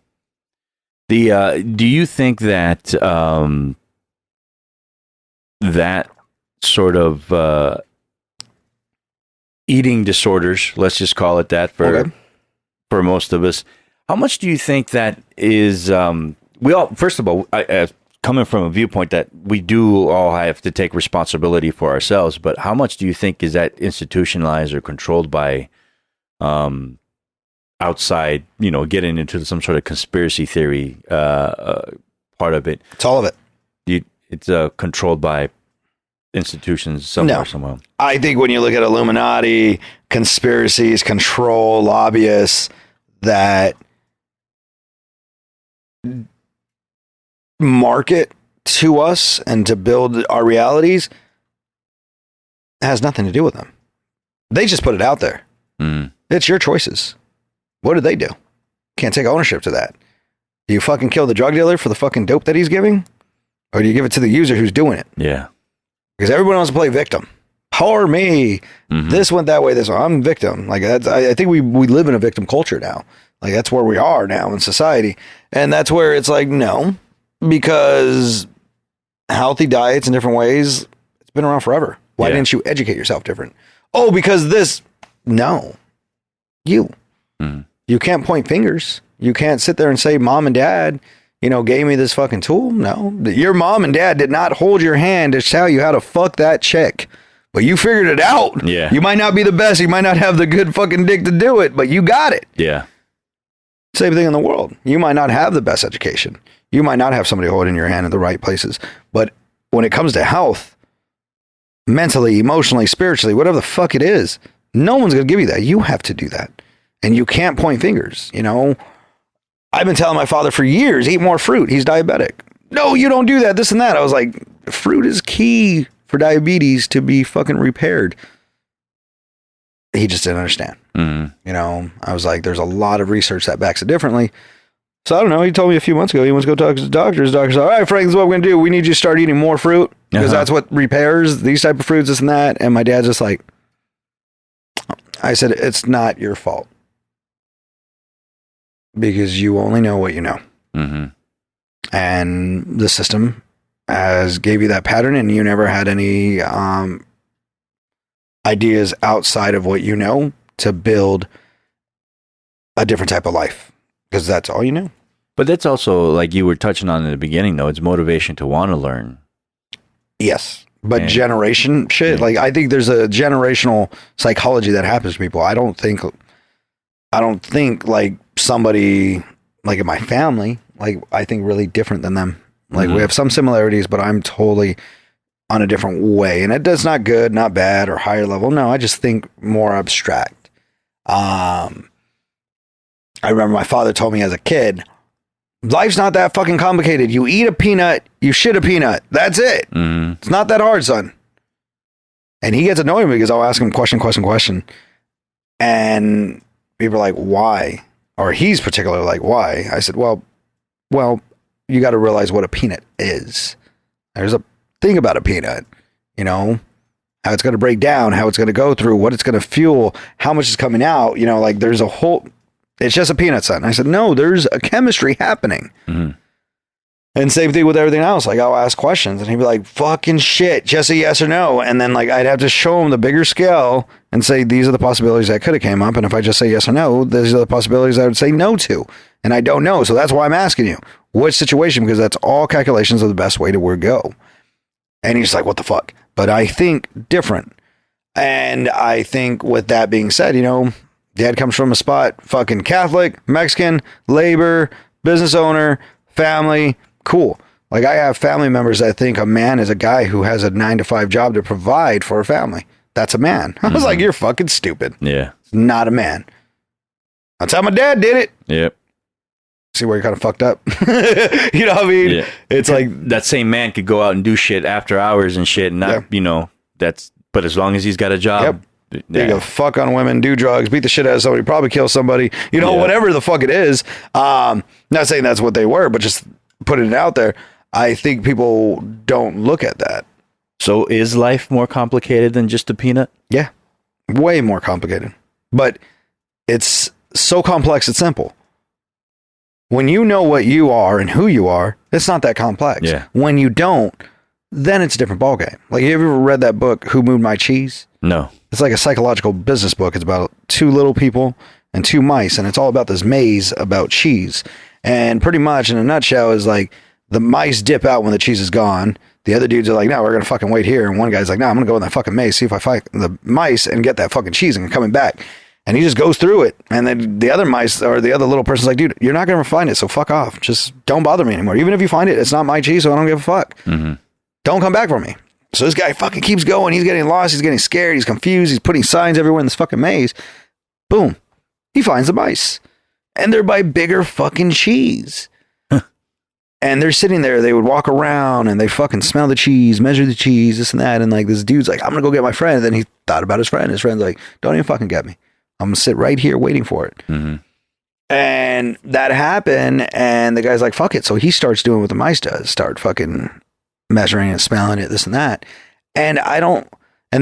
you think that that sort of eating disorders, let's just call it that for most of us, how much do you think that is? First of all, coming from a viewpoint that we do all have to take responsibility for ourselves, but how much do you think is that institutionalized or controlled by outside, getting into some sort of conspiracy theory part of it? It's all of it. It's controlled by institutions somewhere. I think when you look at Illuminati, conspiracies, control, lobbyists, that market to us and to build our realities has nothing to do with them. They just put it out there. It's your choices. What did they do? Can't take ownership to that. Do you fucking kill the drug dealer for the fucking dope that he's giving? Or do you give it to the user who's doing it? Yeah. Because everyone wants to play victim. Poor me. This went that way. This one. I'm victim. Like, that's, I think we live in a victim culture now. Like, that's where we are now in society. And that's where it's like, no. Because healthy diets in different ways, it's been around forever. Why didn't you educate yourself different? Oh, because this. No. You can't point fingers. You can't sit there and say mom and dad, gave me this fucking tool. No. Your mom and dad did not hold your hand to tell you how to fuck that chick. But you figured it out. Yeah. You might not be the best. You might not have the good fucking dick to do it, but you got it. Yeah. Same thing in the world. You might not have the best education. You might not have somebody holding your hand in the right places. But when it comes to health, mentally, emotionally, spiritually, whatever the fuck it is. No one's going to give you that. You have to do that. And you can't point fingers. You know, I've been telling my father for years, eat more fruit. He's diabetic. No, you don't do that, this and that. I was like, fruit is key for diabetes to be fucking repaired. He just didn't understand. You know, I was like, there's a lot of research that backs it differently. So I don't know. He told me a few months ago he wants to go talk to the doctor. His doctor said, all right, Frank, this is what we're going to do. We need you to start eating more fruit because that's what repairs these type of fruits, this and that. And my dad's just like, I said, it's not your fault because you only know what you know. And the system has gave you that pattern and you never had any ideas outside of what you know to build a different type of life because that's all you know. But that's also, like you were touching on in the beginning, though, it's motivation to want to learn. Yes. But generation shit, like I think there's a generational psychology that happens to people. I don't think like somebody like in my family, like I think really different than them. Like we have some similarities, but I'm totally on a different way. And it's not good, not bad, or higher level. No, I just think more abstract. I remember my father told me as a kid, life's not that fucking complicated. You eat a peanut, you shit a peanut. That's it. It's not that hard, son. And he gets annoyed because I'll ask him question. And people are like, why? Or he's particularly like, why? I said, well, you got to realize what a peanut is. There's a thing about a peanut, you know, how it's going to break down, how it's going to go through, what it's going to fuel, how much is coming out, you know, like there's a whole... It's just a peanut, son. I said, no, there's a chemistry happening. And same thing with everything else. Like I'll ask questions and he'd be like, fucking shit, just a yes or no. And then like, I'd have to show him the bigger scale and say, these are the possibilities that could have came up. And if I just say yes or no, these are the possibilities I would say no to. And I don't know. So that's why I'm asking you which situation, because that's all calculations of the best way to where go. And he's like, what the fuck? But I think different. And I think with that being said, you know, Dad comes from a spot, fucking Catholic, Mexican, labor, business owner, family, cool. Like I have family members that think a man is a guy who has a 9-to-5 job to provide for a family. That's a man. I was like, you're fucking stupid. Yeah. It's not a man. That's how my dad did it. Yep. See where you're kind of fucked up. You know what I mean? Yeah. It's like that same man could go out and do shit after hours and shit and not, you know, but as long as he's got a job. Yep. They go fuck on women, do drugs, beat the shit out of somebody, probably kill somebody, you know, whatever the fuck it is. Not saying that's what they were, but just putting it out there. I think people don't look at that. So is life more complicated than just a peanut? Yeah, way more complicated. But it's so complex, it's simple. When you know what you are and who you are, it's not that complex. Yeah. When you don't, then it's a different ballgame. Like, have you ever read that book, Who Moved My Cheese? No. It's like a psychological business book. It's about 2 little people and 2 mice, and it's all about this maze about cheese. And pretty much in a nutshell is like the mice dip out when the cheese is gone. The other dudes are like, no, we're going to fucking wait here. And one guy's like, no, I'm going to go in that fucking maze, see if I find the mice and get that fucking cheese and coming back. And he just goes through it. And then the other mice or the other little person's like, dude, you're not going to find it. So fuck off. Just don't bother me anymore. Even if you find it, it's not my cheese. So I don't give a fuck. Don't come back for me. So this guy fucking keeps going. He's getting lost. He's getting scared. He's confused. He's putting signs everywhere in this fucking maze. Boom. He finds the mice. And they're by bigger fucking cheese. And they're sitting there. They would walk around and they fucking smell the cheese, measure the cheese, this and that. And like this dude's like, I'm going to go get my friend. And then he thought about his friend. His friend's like, don't even fucking get me. I'm going to sit right here waiting for it. And that happened. And the guy's like, fuck it. So he starts doing what the mice does. Start fucking measuring it, smelling it, this and that. And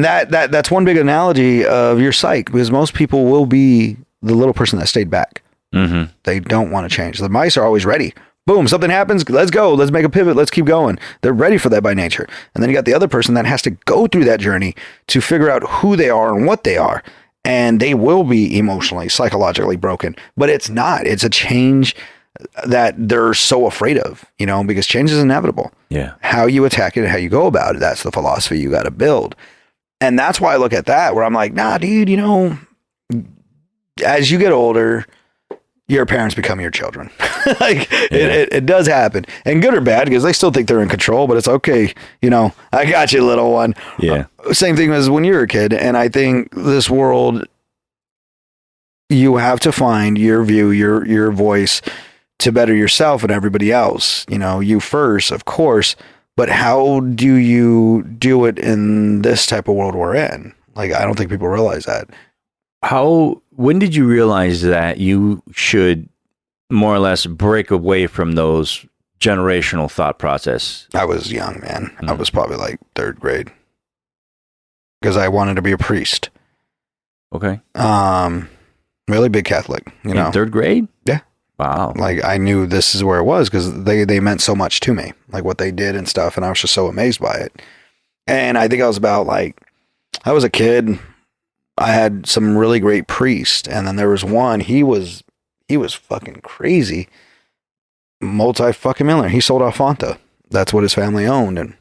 that's one big analogy of your psyche, because most people will be the little person that stayed back. They don't want to change. The mice are always ready. Boom, something happens. Let's go. Let's make a pivot. Let's keep going. They're ready for that by nature. And then you got the other person that has to go through that journey to figure out who they are and what they are. And they will be emotionally, psychologically broken, but it's not. It's a change that they're so afraid of, you know, because change is inevitable. Yeah. How you attack it and how you go about it, that's the philosophy you got to build. And that's why I look at that where I'm like, nah, dude, you know, as you get older, your parents become your children. Like it does happen, and good or bad, because they still think they're in control, but it's okay. You know, I got you, little one. Yeah. Same thing as when you were a kid. And I think this world, you have to find your view, your voice to better yourself and everybody else. You know, you first, of course, but how do you do it in this type of world we're in? Like, I don't think people realize that. When did you realize that you should more or less break away from those generational thought process? I was young, man. I was probably like 3rd grade because I wanted to be a priest. Okay. Really big Catholic, you know. In 3rd grade? Yeah. Wow. Like, I knew this is where it was because they meant so much to me, like what they did and stuff. And I was just so amazed by it. And I think I was about like, I was a kid. I had some really great priests. And then there was one, he was fucking crazy. Multi-fucking millionaire. He sold off Fanta. That's what his family owned. And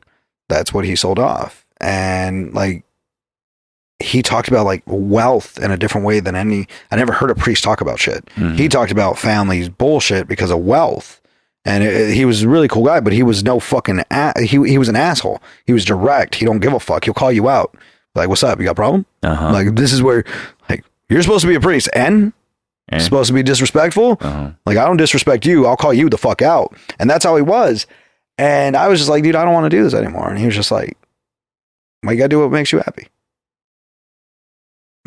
that's what he sold off. And like, he talked about like wealth in a different way than I never heard a priest talk about shit. Mm-hmm. He talked about families bullshit because of wealth. And he was a really cool guy, but he was no fucking, he was an asshole. He was direct. He don't give a fuck. He'll call you out. Like, what's up? You got a problem? Uh-huh. Like, this is where, like, you're supposed to be a priest and supposed to be disrespectful. Uh-huh. Like, I don't disrespect you. I'll call you the fuck out. And that's how he was. And I was just like, dude, I don't want to do this anymore. And he was just like, well, you got to do what makes you happy.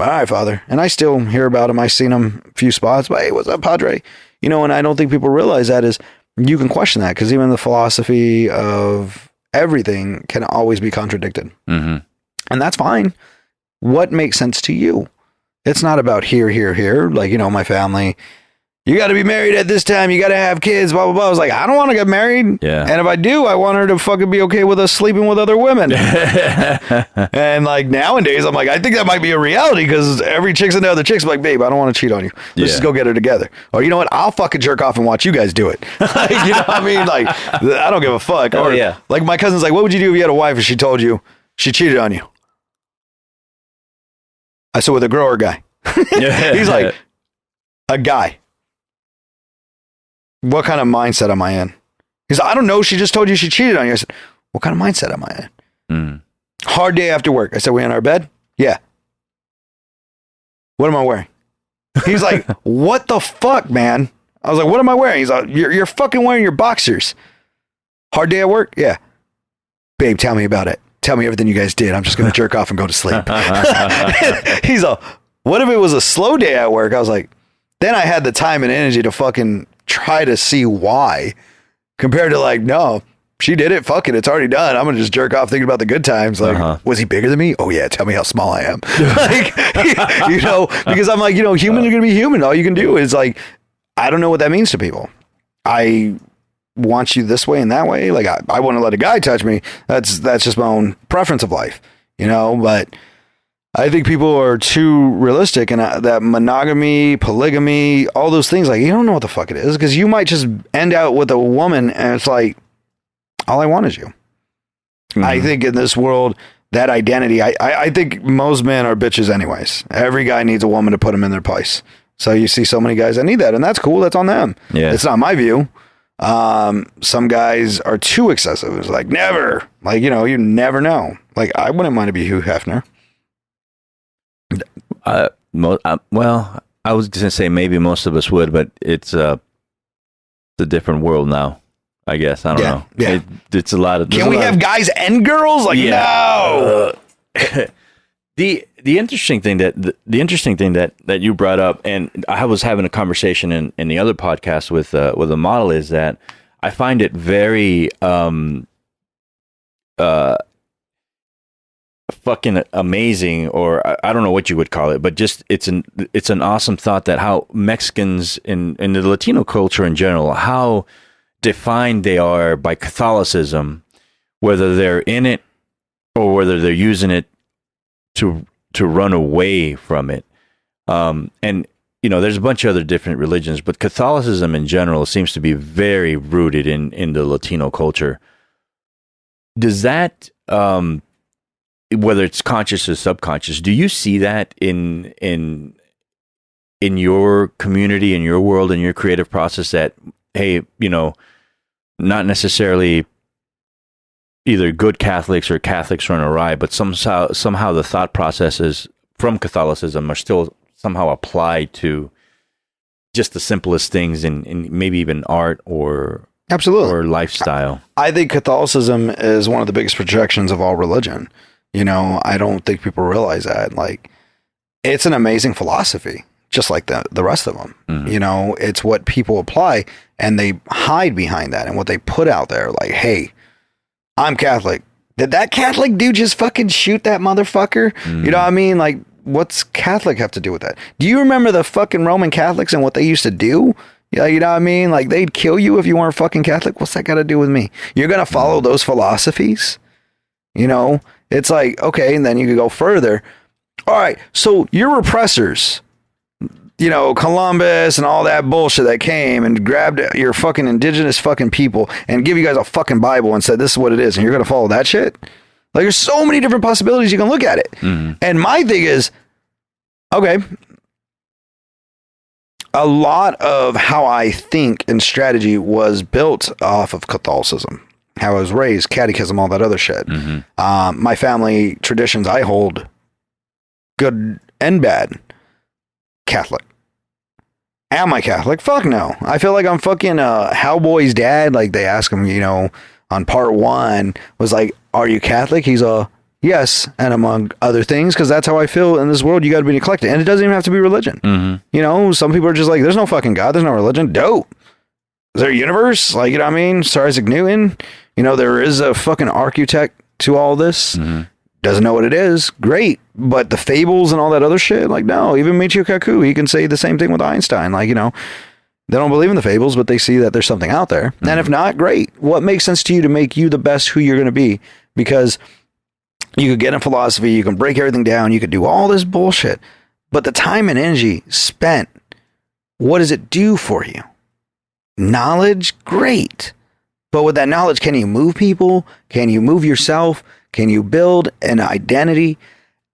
All right, Father. And I still hear about him. I've seen him a few spots. But hey, what's up, Padre? You know, and I don't think people realize that is you can question that because even the philosophy of everything can always be contradicted. Mm-hmm. And that's fine. What makes sense to you? It's not about here. Like, you know, my family, you got to be married at this time. You got to have kids, blah, blah, blah. I was like, I don't want to get married. Yeah. And if I do, I want her to fucking be okay with us sleeping with other women. And like nowadays, I'm like, I think that might be a reality because every chick's into other chicks. I'm like, babe, I don't want to cheat on you. Let's just go get her together. Or you know what? I'll fucking jerk off and watch you guys do it. Like, you know what I mean? Like, I don't give a fuck. Or like my cousin's like, what would you do if you had a wife and she told you she cheated on you? I said, with a girl or a guy? He's like, a guy. What kind of mindset am I in? He's like, I don't know. She just told you she cheated on you. I said, what kind of mindset am I in? Hard day after work. I said, we in our bed? Yeah. What am I wearing? He's like, what the fuck, man? I was like, what am I wearing? He's like, you're fucking wearing your boxers. Hard day at work? Yeah. Babe, tell me about it. Tell me everything you guys did. I'm just going to jerk off and go to sleep. He's like, what if it was a slow day at work? I was like, then I had the time and energy to fucking try to see why, compared to like, no, she did it. Fuck it. It's already done. I'm going to just jerk off thinking about the good times. Like, was he bigger than me? Oh yeah. Tell me how small I am. Like, you know, because I'm like, you know, humans are going to be human. All you can do is like, I don't know what that means to people. I want you this way and that way. Like, I wouldn't let a guy touch me. That's just my own preference of life, you know, but I think people are too realistic, and that monogamy, polygamy, all those things, like, you don't know what the fuck it is, because you might just end out with a woman and it's like, all I want is you. Mm-hmm. I think in this world, that identity, I think most men are bitches anyways. Every guy needs a woman to put him in their place. So you see so many guys that need that, and that's cool. That's on them. Yeah. It's not my view. Some guys are too excessive. It's like, never. Like, you know, you never know. Like, I wouldn't mind to be Hugh Hefner. Well, I was going to say maybe most of us would, but it's a different world now, I guess. I don't know. Yeah. It's a lot of... Can we have guys and girls? Like, no! The interesting thing that you brought up, and I was having a conversation in the other podcast with a model, is that I find it very fucking amazing, or I don't know what you would call it, but just it's an awesome thought that how Mexicans in the Latino culture in general, how defined they are by Catholicism, whether they're in it or whether they're using it to run away from it. And, you know, there's a bunch of other different religions, but Catholicism in general seems to be very rooted in the Latino culture. Does that, whether it's conscious or subconscious, do you see that in in your community, in your world, in your creative process that, hey, not necessarily either good Catholics or Catholics run awry, but somehow the thought processes from Catholicism are still somehow applied to just the simplest things in maybe even art or absolutely or lifestyle. I think Catholicism is one of the biggest projections of all religion. I don't think people realize that. Like, it's an amazing philosophy, just like the rest of them. Mm-hmm. It's what people apply, and they hide behind that and what they put out there. Like, hey, I'm Catholic. Did that Catholic dude just fucking shoot that motherfucker? Mm-hmm. You know what I mean? Like, what's Catholic have to do with that? Do you remember the fucking Roman Catholics and what they used to do? Yeah, you know what I mean? Like, they'd kill you if you weren't fucking Catholic. What's that got to do with me? You're going to follow those philosophies? It's like, okay, and then you could go further. All right, so your repressors, Columbus and all that bullshit that came and grabbed your fucking indigenous fucking people and give you guys a fucking Bible and said, this is what it is, and you're going to follow that shit? Like, there's so many different possibilities you can look at it. Mm-hmm. And my thing is, okay, a lot of how I think and strategy was built off of Catholicism. How I was raised, catechism, all that other shit. Mm-hmm. My family traditions, I hold good and bad. Catholic. Am I Catholic? Fuck no. I feel like I'm fucking Hellboy's dad. Like, they ask him, on part 1 was like, are you Catholic? He's yes, and among other things, because that's how I feel in this world. You got to be eclectic, and it doesn't even have to be religion. Mm-hmm. Some people are just like, there's no fucking God, there's no religion. Dope. Is there a universe? Like, you know what I mean? Sir Isaac Newton. There is a fucking architect to all this. Mm-hmm. Doesn't know what it is. Great. But the fables and all that other shit, like, no. Even Michio Kaku, he can say the same thing with Einstein. Like, they don't believe in the fables, but they see that there's something out there. Mm-hmm. And if not, great. What makes sense to you to make you the best who you're going to be? Because you could get in philosophy, you can break everything down, you could do all this bullshit. But the time and energy spent, what does it do for you? Knowledge, great. But with that knowledge, can you move people? Can you move yourself? Can you build an identity?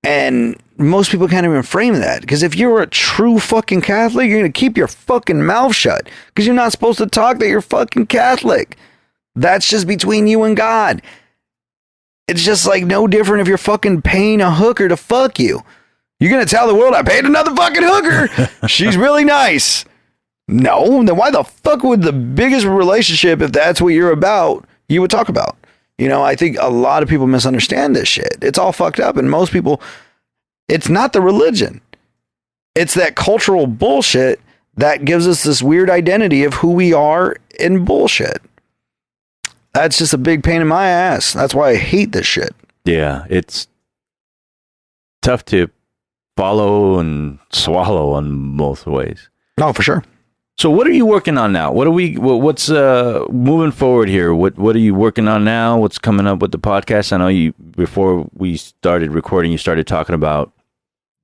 And most people can't even frame that. Because if you're a true fucking Catholic, you're going to keep your fucking mouth shut. Because you're not supposed to talk that you're fucking Catholic. That's just between you and God. It's just like no different if you're fucking paying a hooker to fuck you. You're going to tell the world, I paid another fucking hooker. She's really nice. No, then why the fuck would the biggest relationship, if that's what you're about, you would talk about? I think a lot of people misunderstand this shit. It's all fucked up. And most people, it's not the religion. It's that cultural bullshit that gives us this weird identity of who we are in bullshit. That's just a big pain in my ass. That's why I hate this shit. Yeah, it's tough to follow and swallow in both ways. No, for sure. So what are you working on now? What's moving forward here? What are you working on now? What's coming up with the podcast? I know before we started recording, you started talking about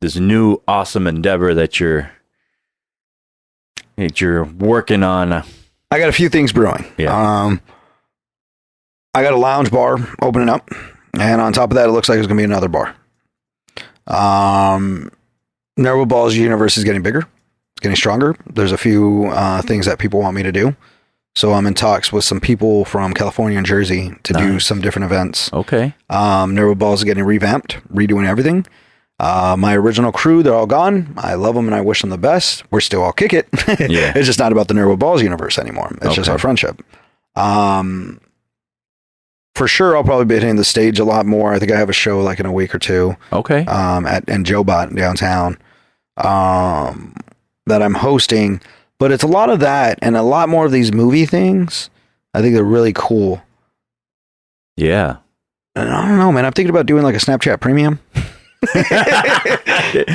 this new awesome endeavor that you're working on. I got a few things brewing. Yeah. I got a lounge bar opening up, and on top of that, it looks like there's going to be another bar. Nervo Balls Universe is getting bigger. Getting stronger. There's a few things that people want me to do. So I'm in talks with some people from California and Jersey to do some different events. Okay. Nervo Balls is getting revamped, redoing everything. My original crew, they're all gone. I love them and I wish them the best. We're still all kick it. Yeah. It's just not about the Nervo Balls universe anymore. It's just our friendship. For sure, I'll probably be hitting the stage a lot more. I think I have a show like in a week or two. Okay. At Jobot downtown. That I'm hosting, but it's a lot of that and a lot more of these movie things. I think they're really cool. Yeah. And I don't know, man. I'm thinking about doing like a Snapchat premium.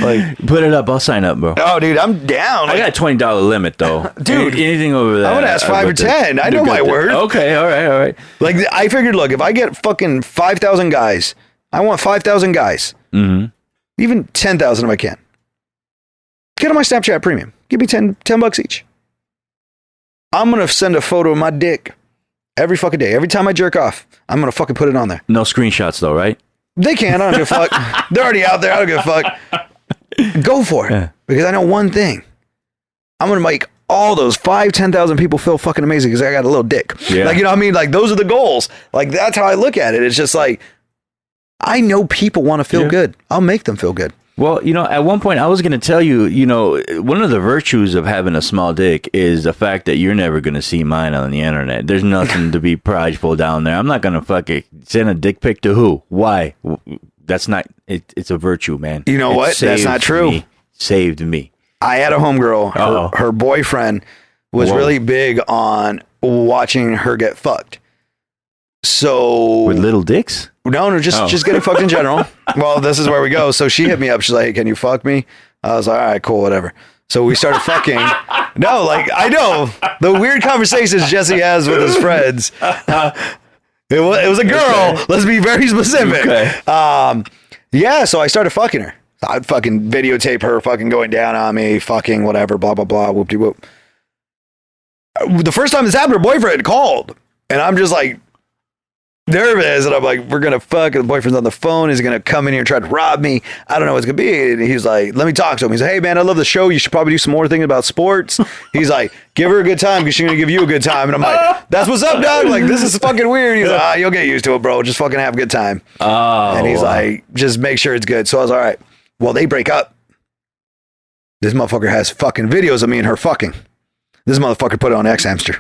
Like, put it up. I'll sign up, bro. Oh, dude, I'm down. I got a $20 limit though, dude. Anything over that, I'm gonna ask 5 or 10. I know my word. Okay, all right. Like, I figured, look, if I get fucking 5,000 guys, I want 5,000 guys. Mm-hmm. Even 10,000 if I can. Get on my Snapchat premium. Give me $10 each. I'm going to send a photo of my dick every fucking day. Every time I jerk off, I'm going to fucking put it on there. No screenshots though, right? They can. I don't give a fuck. They're already out there. I don't give a fuck. Go for it. Yeah. Because I know one thing. I'm going to make all those 10,000 people feel fucking amazing because I got a little dick. Yeah. Like, you know what I mean? Like, those are the goals. Like, that's how I look at it. It's just like, I know people want to feel good. I'll make them feel good. Well, you know, at one point I was going to tell you, you know, one of the virtues of having a small dick is the fact that you're never going to see mine on the internet. There's nothing to be prideful down there. I'm not going to fucking send a dick pic to who? Why? That's not, it's a virtue, man. You know what? That's not true. Saved me. I had a homegirl. Her boyfriend was really big on watching her get fucked. So with little dicks? No, just getting fucked in general. Well, this is where we go. So she hit me up. She's like, hey, can you fuck me? I was like, all right, cool, whatever. So we started fucking. No, like, I know the weird conversations Jesse has with his friends. It was a girl. Okay. Let's be very specific. Okay. Yeah, so I started fucking her. I'd fucking videotape her fucking going down on me, fucking whatever, blah, blah, blah, whoop-de-whoop. The first time this happened, her boyfriend called. And I'm just like, nervous, and I'm like, we're gonna fuck, and the boyfriend's on the phone, he's gonna come in here and try to rob me, I don't know what it's gonna be, and he's like, let me talk to him. He's like, hey man, I love the show, you should probably do some more things about sports. He's like, give her a good time because she's gonna give you a good time. And I'm like, that's what's up, dog, like, this is fucking weird. He's like, you'll get used to it, bro, just fucking have a good time. And he's like, just make sure it's good. So I was all right. Well, they break up. This motherfucker has fucking videos of me and her fucking. This motherfucker put it on X Hamster.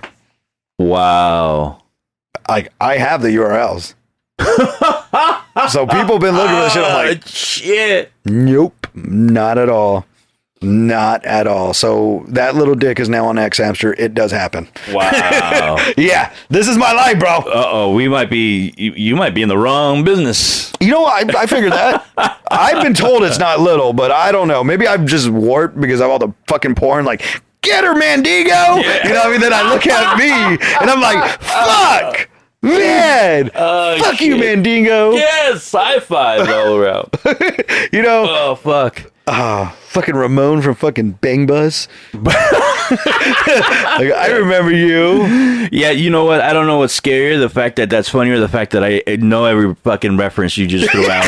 Wow. Like, I have the URLs. So people have been looking for this shit. I'm like, shit. Nope. Not at all. Not at all. So that little dick is now on X Hamster. It does happen. Wow. Yeah. This is my life, bro. Uh-oh. You might be in the wrong business. You know what? I figured that. I've been told it's not little, but I don't know. Maybe I'm just warped because of all the fucking porn. Like, get her, Mandigo. Yeah. You know what I mean? Then I look at me and I'm like, fuck. Man, fuck you, Mandingo. Yes, high five all around. You know? Oh, fuck. Fucking Ramon from fucking Bang Bus. Like, I remember you. Yeah, you know what? I don't know what's scarier, the fact that that's funny or the fact that I know every fucking reference you just threw out.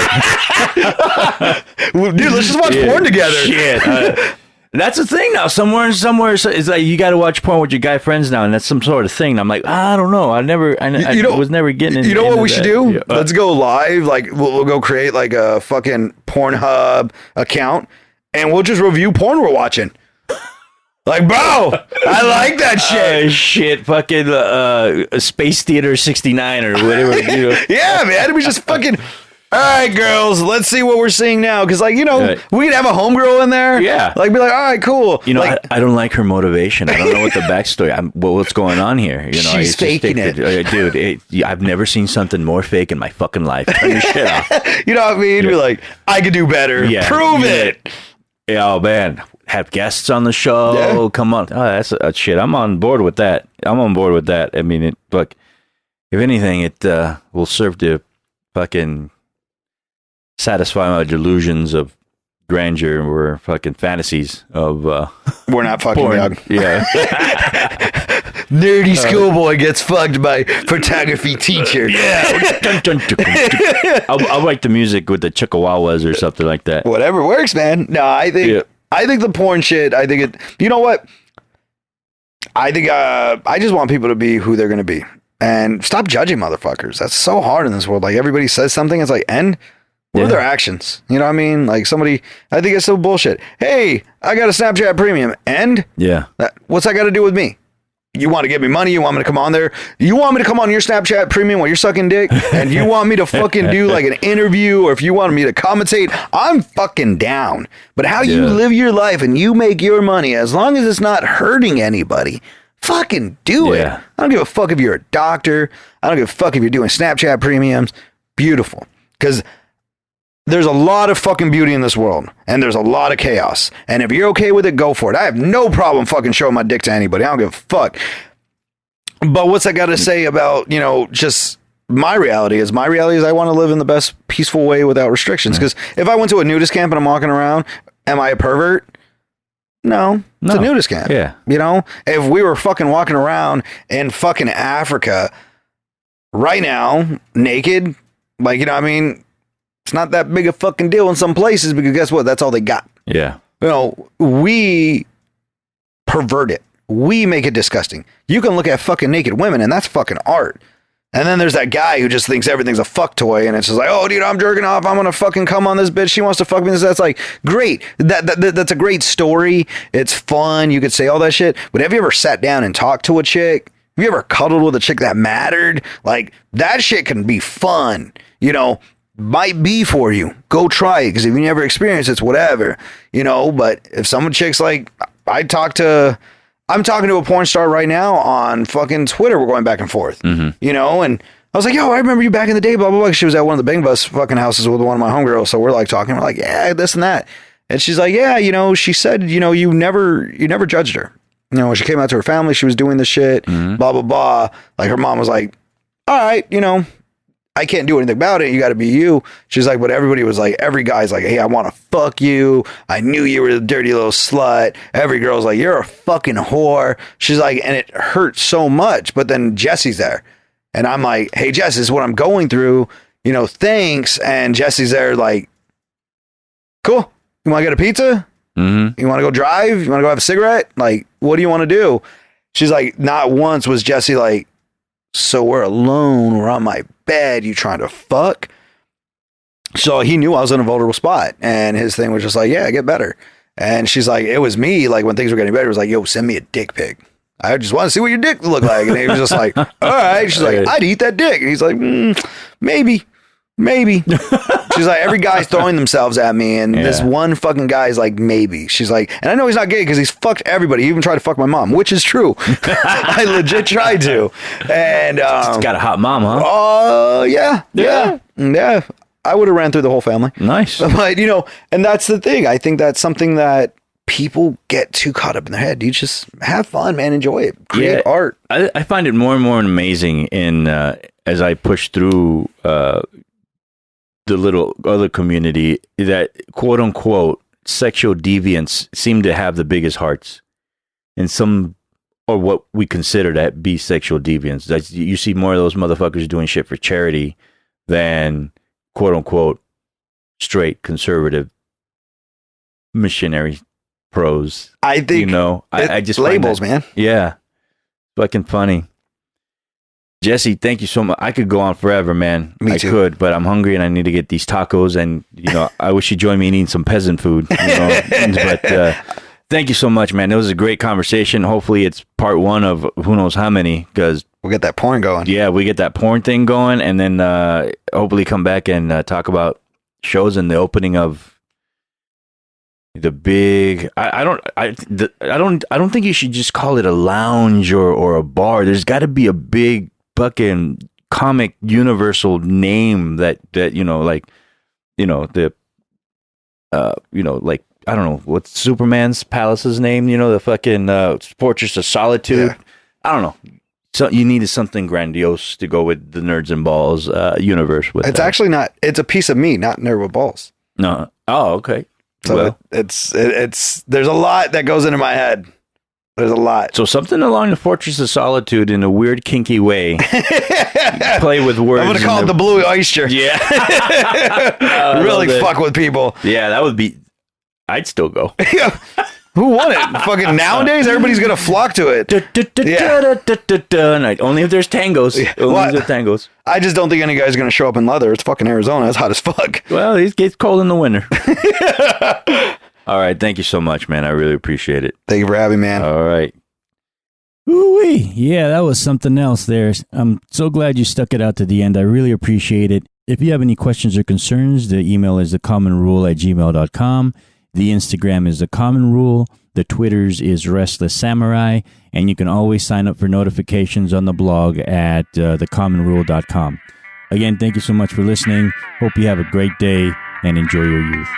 Dude, let's just watch porn together. Shit. That's the thing now. Somewhere, it's like you got to watch porn with your guy friends now, and that's some sort of thing. And I'm like, I don't know. I was never getting into. You know what we should do? Yeah. Let's go live. Like we'll go create like a fucking Pornhub account, and we'll just review porn we're watching. Like, bro, I like that shit. Shit, fucking Space Theater 69 or whatever. You know. Yeah, man. We just fucking. All right, girls, let's see what we're seeing now. Because, like, you know, we could have a homegirl in there. Yeah. Like, be like, all right, cool. You know, like, I don't like her motivation. I don't know what the backstory, what's going on here. You know, she's faking it. Dude, I've never seen something more fake in my fucking life. Turn your shit off. You know what I mean? Yeah. Be like, I could do better. Yeah. Prove it. Yeah, oh, man. Have guests on the show. Yeah. Come on. Oh, that's shit. I'm on board with that. I mean, look, if anything, it will serve to fucking satisfy my delusions of grandeur or fucking fantasies of we're not fucking porn. Dog. Yeah. Nerdy schoolboy gets fucked by photography teacher. Yeah. I'll write the music with the Chickawawas or something like that. Whatever works, man. No, I think the porn shit, I think it, you know what? I think I just want people to be who they're gonna be. And stop judging motherfuckers. That's so hard in this world. Like, everybody says something, it's like, what are their actions? You know what I mean? Like, somebody, I think it's so bullshit. Hey, I got a Snapchat premium. And? Yeah. What's that got to do with me? You want to give me money? You want me to come on there? You want me to come on your Snapchat premium while you're sucking dick? And you want me to fucking do like an interview, or if you want me to commentate, I'm fucking down. But how you live your life and you make your money, as long as it's not hurting anybody, fucking do it. I don't give a fuck if you're a doctor. I don't give a fuck if you're doing Snapchat premiums. Beautiful. Because there's a lot of fucking beauty in this world, and there's a lot of chaos. And if you're okay with it, go for it. I have no problem fucking showing my dick to anybody. I don't give a fuck. But what's that got to say about, you know, just my reality is I want to live in the best peaceful way without restrictions. Because if I went to a nudist camp and I'm walking around, am I a pervert? No, it's a nudist camp. Yeah. You know, if we were fucking walking around in fucking Africa right now, naked, like, you know what I mean? It's not that big a fucking deal in some places, because guess what? That's all they got. Yeah. You know, we pervert it. We make it disgusting. You can look at fucking naked women and that's fucking art. And then there's that guy who just thinks everything's a fuck toy and it's just like, oh, dude, I'm jerking off. I'm going to fucking come on this bitch. She wants to fuck me. That's like, great. That's a great story. It's fun. You could say all that shit. But have you ever sat down and talked to a chick? Have you ever cuddled with a chick that mattered? Like, that shit can be fun. You know, might be for you. Go try it. Because if you never experience it, it's whatever. You know, but if someone chick's like, I'm talking to a porn star right now on fucking Twitter. We're going back and forth, you know, and I was like, yo, I remember you back in the day, blah, blah, blah. She was at one of the Bang Bus fucking houses with one of my homegirls. So we're like talking, we're like, yeah, this and that. And she's like, yeah, you know, she said, you know, you never judged her. You know, when she came out to her family, she was doing this shit, blah, blah, blah. Like her mom was like, all right, you know, I can't do anything about it. You got to be you. She's like, but everybody was like, every guy's like, hey, I want to fuck you. I knew you were a dirty little slut. Every girl's like, you're a fucking whore. She's like, and it hurts so much. But then Jesse's there. And I'm like, hey, Jess, this is what I'm going through. You know, thanks. And Jesse's there like, cool. You want to get a pizza? You want to go drive? You want to go have a cigarette? Like, what do you want to do? She's like, not once was Jesse like, so we're alone. We're on my bed. You trying to fuck? So he knew I was in a vulnerable spot. And his thing was just like, yeah, get better. And she's like, it was me. Like when things were getting better, it was like, yo, send me a dick pic. I just want to see what your dick looked like. And he was just like, all right. She's like, I'd eat that dick. And he's like, maybe. She's like, every guy's throwing themselves at me. And this one fucking guy is like, maybe. She's like, and I know he's not gay because he's fucked everybody. He even tried to fuck my mom, which is true. I legit tried to. And it's got a hot mom, huh? Oh, yeah. I would have ran through the whole family. Nice. But, you know, and that's the thing. I think that's something that people get too caught up in their head. You just have fun, man. Enjoy it. Create art. I find it more and more amazing as I push through the little other community that quote unquote sexual deviants seem to have the biggest hearts, and some or what we consider to be sexual deviants. That's, you see more of those motherfuckers doing shit for charity than quote unquote straight conservative missionary pros. I think, you know, I just labels, man. Yeah, fucking funny. Jesse, thank you so much. I could go on forever, man. Me too. I could, but I'm hungry and I need to get these tacos. And, you know, I wish you'd join me in eating some peasant food. You know? But thank you so much, man. It was a great conversation. Hopefully it's part one of who knows how many, because we'll get that porn going. Yeah, we get that porn thing going, and then hopefully come back and talk about shows and the opening of the big. I don't think you should just call it a lounge or a bar. There's got to be a big fucking comic universal name that you know, like, you know, the you know, like, I don't know what's Superman's palace's name, you know, the fucking Fortress of Solitude. I don't know. So you needed something grandiose to go with the Nerds and Balls universe with. It's actually not. It's a piece of me, not Nerd with Balls. No. Oh, okay. So well, it's there's a lot that goes into my head. There's a lot. So something along the Fortress of Solitude in a weird, kinky way. Play with words. I'm going to call it the Blue Oyster. Yeah. Really fuck with people. Yeah, that would be... I'd still go. Who won it? Fucking nowadays, everybody's going to flock to it. Only if there's tangos. Only if there's tangos. I just don't think any guy's going to show up in leather. It's fucking Arizona. It's hot as fuck. Well, it gets cold in the winter. All right. Thank you so much, man. I really appreciate it. Thank you for having me, man. All right. Ooh-wee. Yeah, that was something else there. I'm so glad you stuck it out to the end. I really appreciate it. If you have any questions or concerns, the email is thecommonrule@gmail.com. The Instagram is The Common Rule. The Twitters is Restless Samurai. And you can always sign up for notifications on the blog at thecommonrule.com. Again, thank you so much for listening. Hope you have a great day and enjoy your youth.